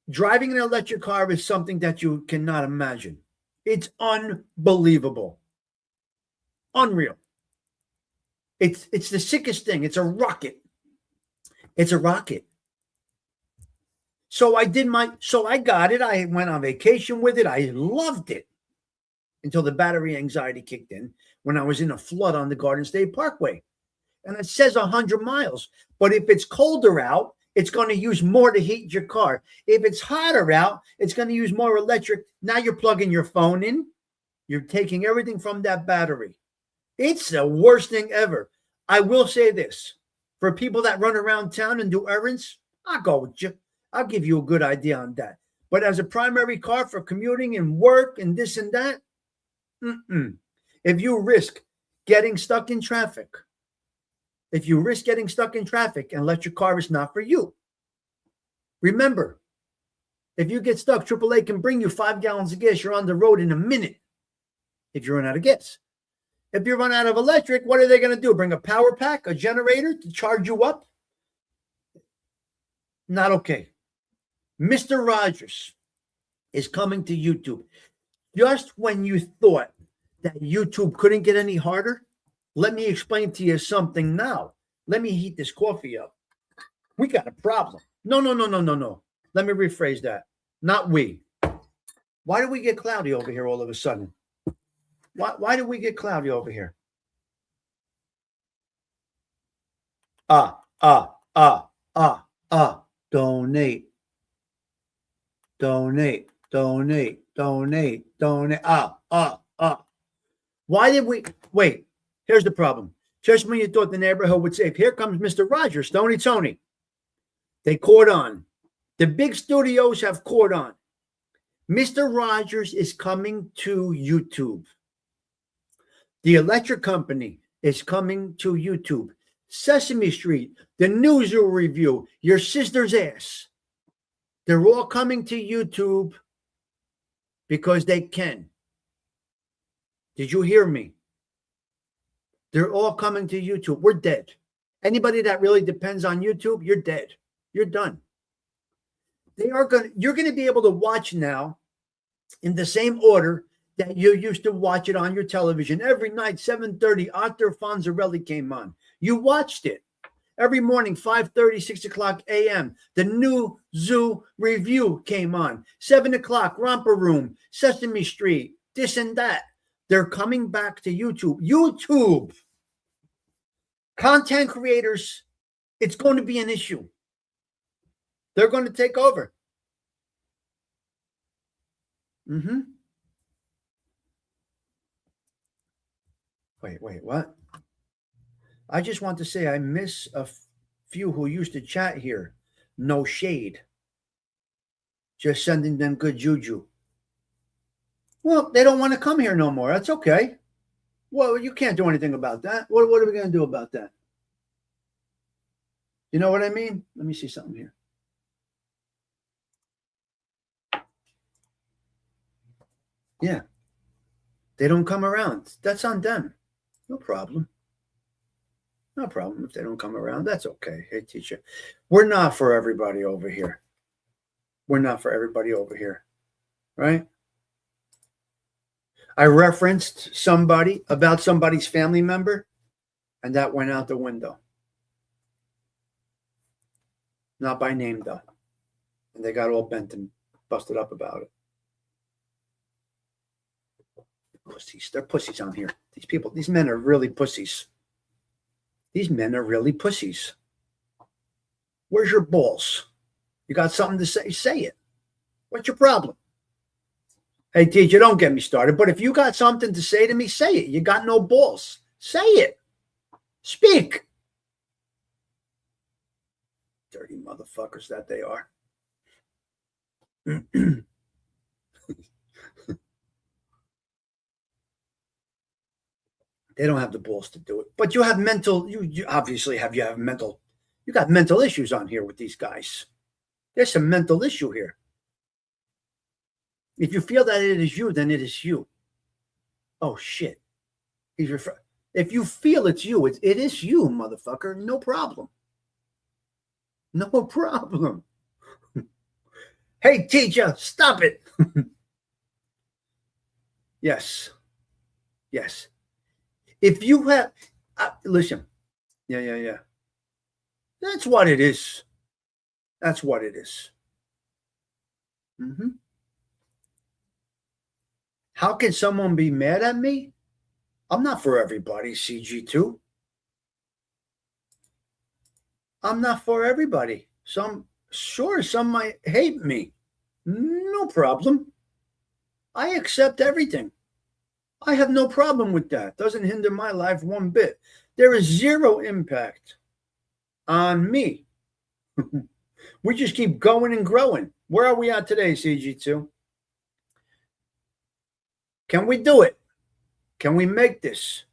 Driving an electric car is something that you cannot imagine. It's unbelievable. Unreal. It's the sickest thing. It's a rocket. So I got it. I went on vacation with it. I loved it until the battery anxiety kicked in when I was in a flood on the Garden State Parkway. And it says 100 miles. But if it's colder out, it's going to use more to heat your car. If it's hotter out, it's going to use more electric. Now you're plugging your phone in. You're taking everything from that battery. It's the worst thing ever. I will say this. For people that run around town and do errands, I'll go with you. I'll give you a good idea on that. But as a primary car for commuting and work and this and that, if you risk getting stuck in traffic, an electric car is not for you. Remember, If you get stuck, AAA can bring you 5 gallons of gas. You're on the road in a minute if you run out of gas. If you run out of electric, what are they going to do? Bring a power pack, a generator to charge you up? Not okay. Mr. Rogers is coming to YouTube. Just when you thought that YouTube couldn't get any harder, let me explain to you something now. Let me heat this coffee up. We got a problem. No. Let me rephrase that. Not we. Why do we get cloudy over here all of a sudden? Why do we get cloudy over here? Donate. Why did we wait? Here's the problem. Just when you thought the neighborhood would say, here comes Mr. Rogers, Tony. They caught on. The big studios have caught on. Mr. Rogers is coming to YouTube. The electric company is coming to YouTube. Sesame Street, the Newsreel Review, your sister's ass. They're all coming to YouTube because they can. Did you hear me? They're all coming to YouTube. We're dead. Anybody that really depends on YouTube, you're dead. You're done. You're going to be able to watch now in the same order that you used to watch it on your television. Every night, 7:30, Arthur Fonzarelli came on. You watched it. Every morning, 5:30, 6 o'clock a.m., the new Zoo Review came on. 7 o'clock, Romper Room, Sesame Street, this and that. They're coming back to YouTube. YouTube. Content creators, it's going to be an issue. They're going to take over. Wait, what? I just want to say I miss a few who used to chat here. No shade. Just sending them good juju. Well, they don't want to come here no more. That's okay. Well, you can't do anything about that. What are we going to do about that? You know what I mean? Let me see something here. Yeah. They don't come around. That's on them. No problem. No problem if they don't come around. That's okay. Hey, teacher. We're not for everybody over here. We're not for everybody over here. Right? I referenced somebody about somebody's family member, and that went out the window. Not by name, though. And they got all bent and busted up about it. Pussies. They're pussies on here. These people, these men are really pussies. These men are really pussies. Where's your balls? You got something to say? Say it. What's your problem? Hey, teacher, don't get me started. But if you got something to say to me, say it. You got no balls. Say it. Speak. Dirty motherfuckers that they are. They don't have the balls to do it. But you have mental, you obviously have, you got mental issues on here with these guys. There's some mental issue here. If you feel that it is you, then it is you. Oh, shit. If you feel it's you, it is you, motherfucker. No problem. No problem. Hey, teacher, stop it. Yes. If you have, listen, yeah. That's what it is. How can someone be mad at me? I'm not for everybody, CG2. I'm not for everybody. Some might hate me. No problem. I accept everything. I have no problem with that. Doesn't hinder my life one bit. There is zero impact on me. We just keep going and growing. Where are we at today, CG2? Can we do it? Can we make this?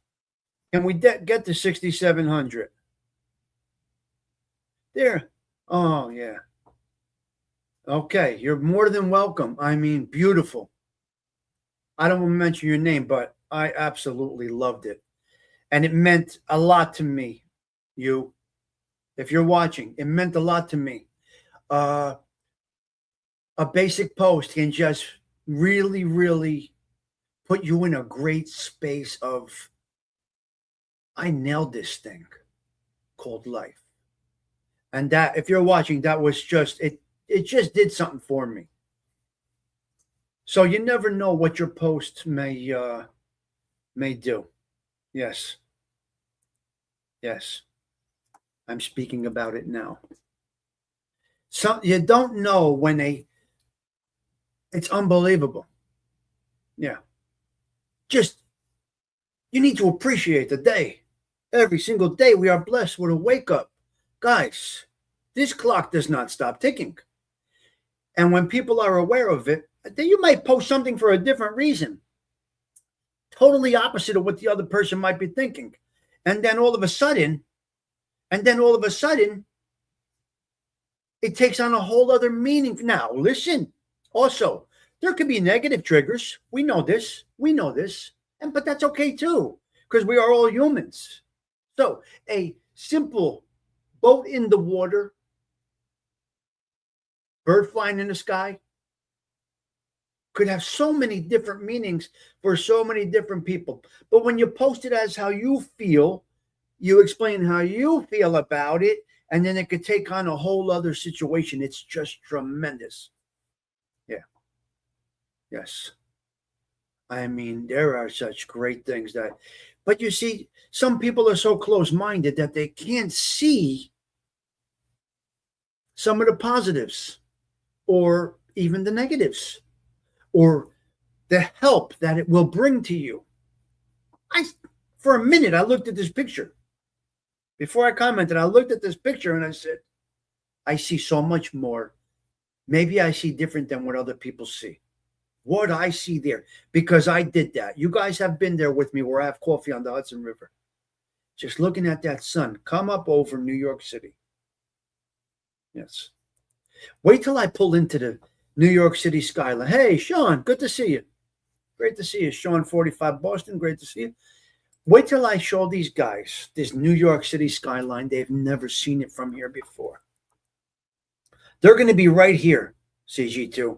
Can we get to 6,700? There. Oh, yeah. Okay, you're more than welcome. I mean, beautiful. I don't want to mention your name, but I absolutely loved it. And it meant a lot to me. You, if you're watching, it meant a lot to me. Uh, a basic post can just really, really put you in a great space of, I nailed this thing called life. And that, if you're watching, that was just, it just did something for me. So you never know what your post may do. Yes. Yes. I'm speaking about it now. So you don't know when it's unbelievable. Yeah. Just, you need to appreciate the day. Every single day we are blessed with a wake up. Guys, this clock does not stop ticking. And when people are aware of it, then you might post something for a different reason. Totally opposite of what the other person might be thinking. And then all of a sudden, it takes on a whole other meaning. Now, listen, also, there could be negative triggers. We know this. But that's okay too, because we are all humans. So a simple boat in the water, bird flying in the sky, could have so many different meanings for so many different people. But when you post it as how you feel, you explain how you feel about it, and then it could take on a whole other situation. It's just tremendous. Yeah. Yes. I mean, there are such great things that, but you see, some people are so close-minded that they can't see some of the positives or even the negatives or the help that it will bring to you. For a minute, I looked at this picture. Before I commented, I looked at this picture and I said, I see so much more. Maybe I see different than what other people see. What I see there, because I did that. You guys have been there with me where I have Kawfee on the Hudson River. Just looking at that sun come up over New York City. Yes. Wait till I pull into the New York City skyline. Hey, Sean, good to see you. Great to see you. Sean, 45 Boston, great to see you. Wait till I show these guys this New York City skyline. They've never seen it from here before. They're going to be right here, CG2.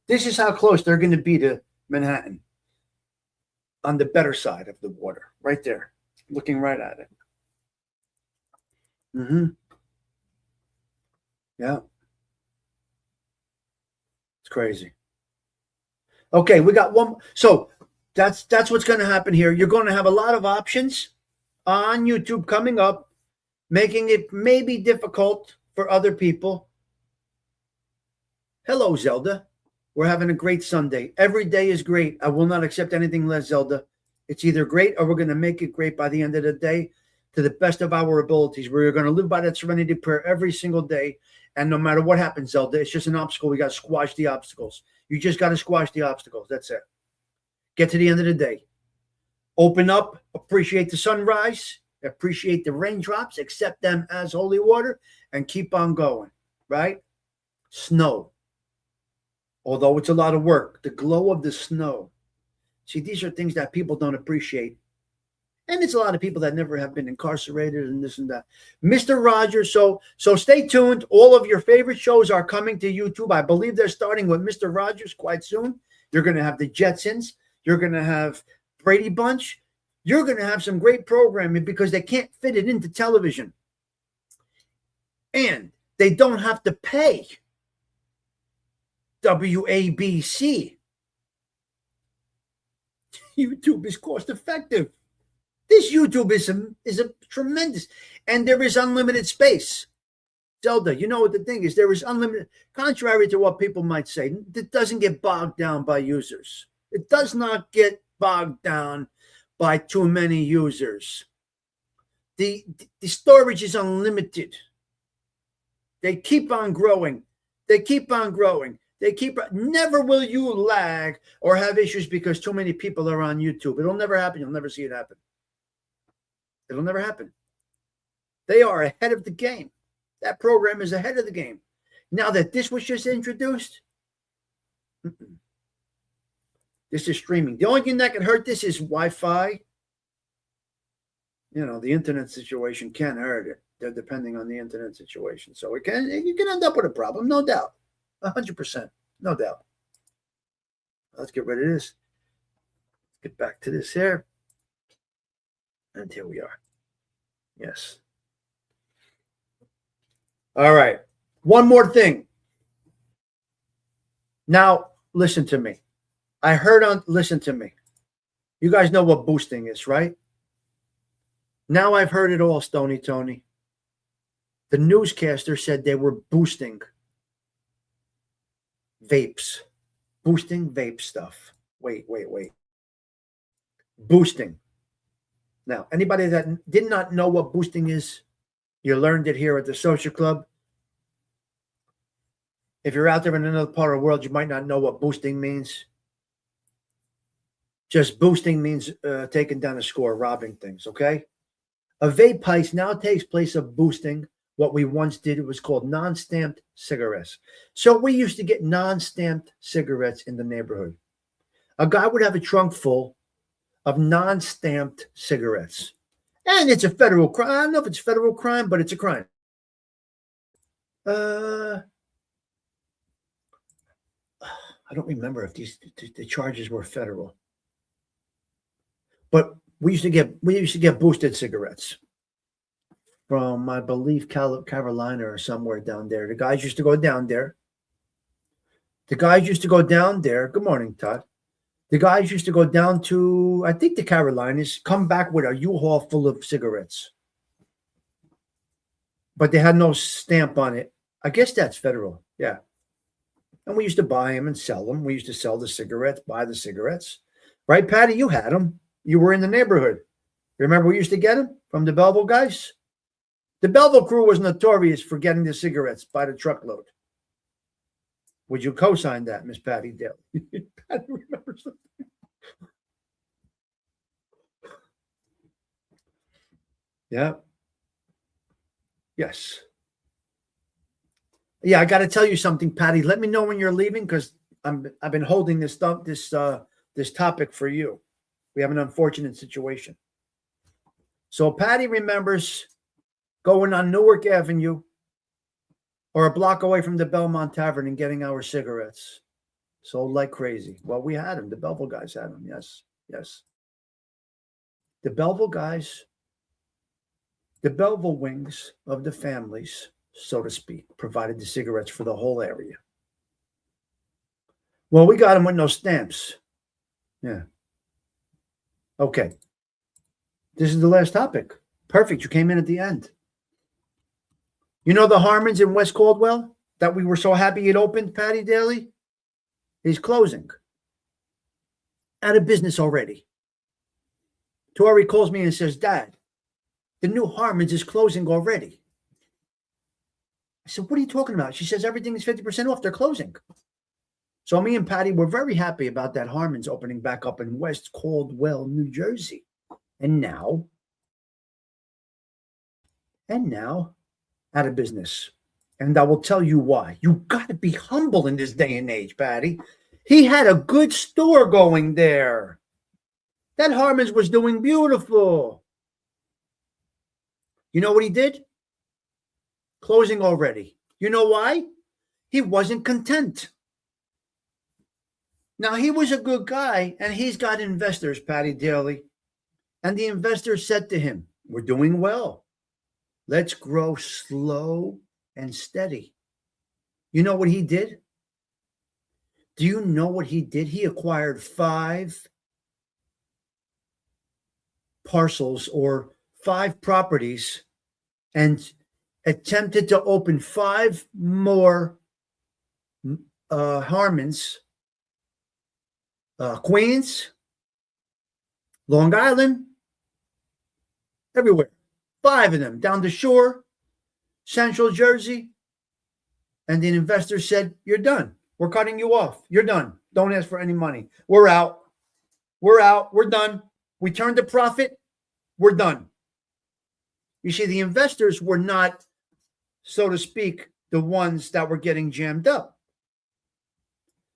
This is how close they're going to be to Manhattan on the better side of the water, right there, looking right at it. Yeah. It's crazy. Okay, we got one. So that's what's going to happen here. You're going to have a lot of options on YouTube coming up, making it maybe difficult for other people. Hello, Zelda. We're having a great Sunday. Every day is great. I will not accept anything less, Zelda. It's either great or we're going to make it great by the end of the day to the best of our abilities. We're going to live by that serenity prayer every single day. And no matter what happens, Zelda, it's just an obstacle. We got to squash the obstacles. You just got to squash the obstacles. That's it. Get to the end of the day. Open up, appreciate the sunrise, appreciate the raindrops, accept them as holy water, and keep on going, right? Snow. Although it's a lot of work, the glow of the snow. See, these are things that people don't appreciate. And it's a lot of people that never have been incarcerated and this and that. Mr. Rogers, so stay tuned. All of your favorite shows are coming to YouTube. I believe they're starting with Mr. Rogers quite soon. You're going to have the Jetsons. You're going to have Brady Bunch. You're going to have some great programming because they can't fit it into television. And they don't have to pay WABC. YouTube is cost effective. This YouTube is a tremendous, and there is unlimited space. Zelda, you know what the thing is? There is unlimited, contrary to what people might say, it doesn't get bogged down by users. It does not get bogged down by too many users. The storage is unlimited. They keep on growing. They keep on growing. Never will you lag or have issues because too many people are on YouTube. It'll never happen. You'll never see it happen. It'll never happen. They are ahead of the game. That program is ahead of the game. Now that this was just introduced, this is streaming. The only thing that can hurt this is Wi-Fi. You know, the internet situation can hurt it. They're depending on the internet situation. So you can end up with a problem, no doubt. 100%, no doubt. Let's get rid of this. Get back to this here. And here we are. Yes. All right. One more thing. Now, listen to me. Listen to me. You guys know what boosting is, right? Now I've heard it all, Stony Tony. The newscaster said they were boosting vapes. Boosting vape stuff. Wait. Boosting. Now, anybody that did not know what boosting is, you learned it here at the Social Club. If you're out there in another part of the world, you might not know what boosting means. Just boosting means taking down a score, robbing things, okay? A vape heist now takes place of boosting. What we once did, it was called non-stamped cigarettes. So we used to get non-stamped cigarettes in the neighborhood. A guy would have a trunk full of non-stamped cigarettes. And it's a federal crime. I don't know if it's federal crime, but it's a crime. I don't remember if the charges were federal. But we used to get boosted cigarettes from, I believe, Carolina or somewhere down there. The guys used to go down there. Good morning, Todd. The guys used to go down to, I think, the Carolinas, come back with a U-Haul full of cigarettes. But they had no stamp on it. I guess that's federal. Yeah. And we used to buy them and sell them. We used to sell the cigarettes, buy the cigarettes. Right, Patty? You had them. You were in the neighborhood. Remember we used to get them from the Belleville guys? The Belleville crew was notorious for getting the cigarettes by the truckload. Would you co-sign that, Miss Patty Dale? Patty remembers something. Yeah. Yes. Yeah, I got to tell you something, Patty. Let me know when you're leaving because I've been holding this topic for you. We have an unfortunate situation. So Patty remembers going on Newark Avenue or a block away from the Belmont Tavern and getting our cigarettes. Sold like crazy. Well, we had them. The Belleville guys had them. Yes. The Belleville guys, the Belleville wings of the families, so to speak, provided the cigarettes for the whole area. Well, we got them with no stamps. Yeah. Okay. This is the last topic. Perfect. You came in at the end. You know the Harmons in West Caldwell that we were so happy it opened, Patty Daly? He's closing. Out of business already. Tori calls me and says, Dad, the new Harmons is closing already. I said, what are you talking about? She says, everything is 50% off. They're closing. So me and Patty were very happy about that Harmons opening back up in West Caldwell, New Jersey. And now, out of business. And I will tell you why. You got to be humble in this day and age, Patty. He had a good store going there. That Harmons was doing beautiful. You know what he did? Closing already. You know why? He wasn't content. Now, he was a good guy, and he's got investors, Patty Daly. And the investors said to him, we're doing well. Let's grow slow and steady. You know what he did? Do you know what he did? He acquired 5 parcels or 5 properties and attempted to open 5 more Harmons, Queens, Long Island, everywhere. 5 of them down the shore, Central Jersey. And the investor said, you're done. We're cutting you off. You're done. Don't ask for any money. We're out. We're done. We turned a profit. We're done. You see, the investors were not, so to speak, the ones that were getting jammed up.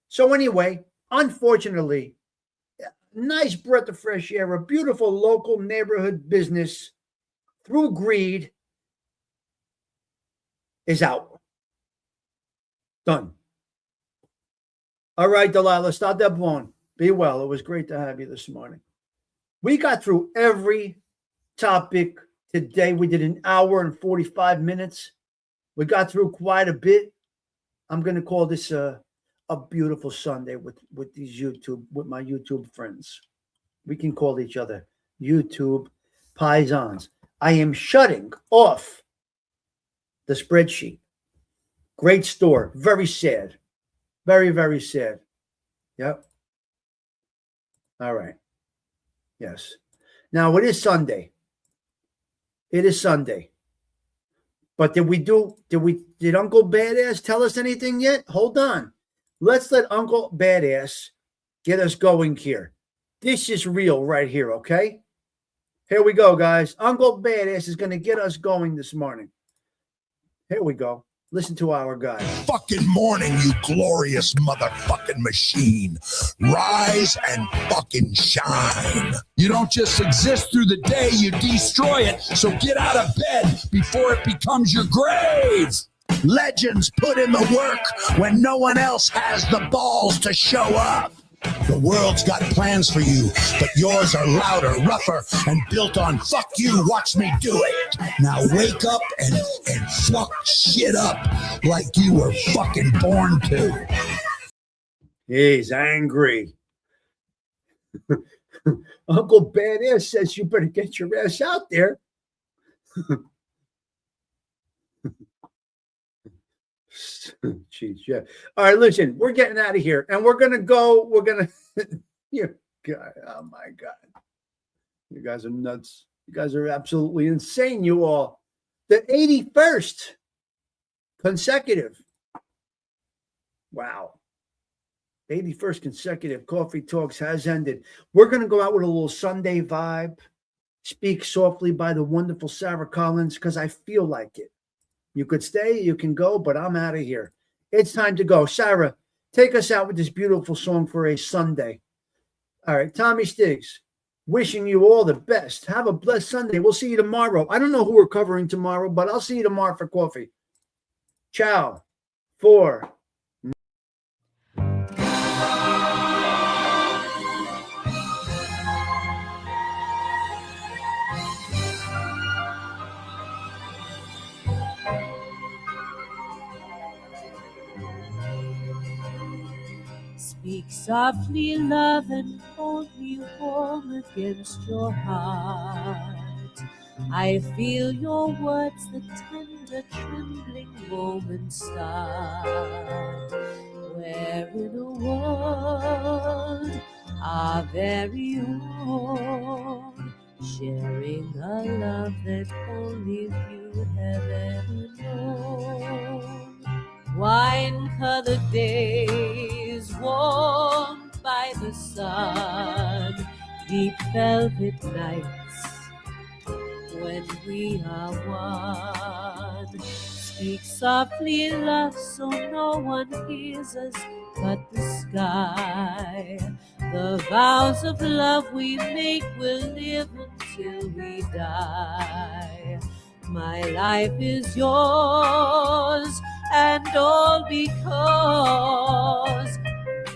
So anyway, unfortunately, nice breath of fresh air, a beautiful local neighborhood business through greed is out. Done. All right, Delilah, start that blowing. Be well. It was great to have you this morning. We got through every topic today. We did an hour and 45 minutes. We got through quite a bit. I'm going to call this a beautiful Sunday with my YouTube friends. We can call each other YouTube paisans. I am shutting off the spreadsheet. Great store. Very sad. Very, very sad. Yep. All right. Yes. Now it is Sunday. It is Sunday. But did Uncle Badass tell us anything yet? Hold on. Let's let Uncle Badass get us going here. This is real right here, okay? Here we go, guys. Uncle Badass is going to get us going this morning. Here we go. Listen to our guy. Fucking morning, you glorious motherfucking machine. Rise and fucking shine. You don't just exist through the day, you destroy it. So get out of bed before it becomes your grave. Legends put in the work when no one else has the balls to show up. The world's got plans for you, but yours are louder, rougher, and built on fuck you, watch me do it. Now wake up and fuck shit up like you were fucking born to. He's angry. Uncle Badass says you better get your ass out there. Jeez, yeah. All right, listen, we're getting out of here, and we're gonna go. You guys, oh my God, you guys are nuts. You guys are absolutely insane. You all, the 81st consecutive. Wow, 81st consecutive Coffee Talks has ended. We're gonna go out with a little Sunday vibe. Speak Softly by the wonderful Sarah Collins, because I feel like it. You could stay, you can go, but I'm out of here. It's time to go. Sarah, take us out with this beautiful song for a Sunday. All right, Tommy Stigs, wishing you all the best. Have a blessed Sunday. We'll see you tomorrow. I don't know who we're covering tomorrow, but I'll see you tomorrow for coffee. Ciao. 4. Speak softly, love, and hold me warm against your heart. I feel your words, the tender, trembling moments start. We're in a world, our very own, sharing a love that only you have ever known. Wine-colored days warmed by the sun, deep velvet nights when we are one. Speak softly, love, so no one hears us but the sky. The vows of love we make will live until we die. My life is yours, and all because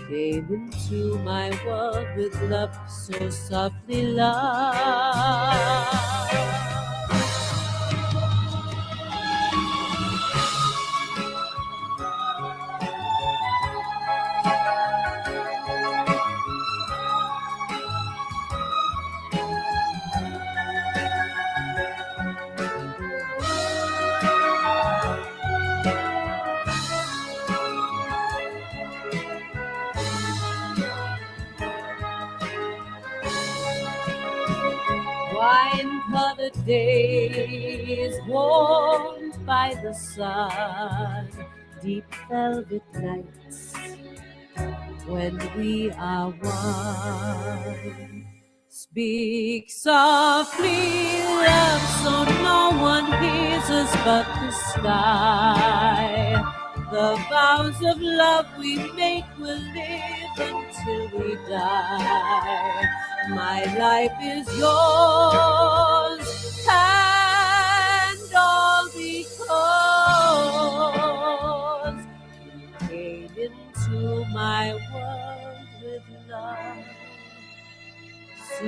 you came into my world with love so softly, love. Wine-colored days warmed by the sun, deep velvet nights when we are one. Speak softly, love, so no one hears us but the sky. The vows of love we make will live until we die. My life is yours, and all because you came into my world with love. So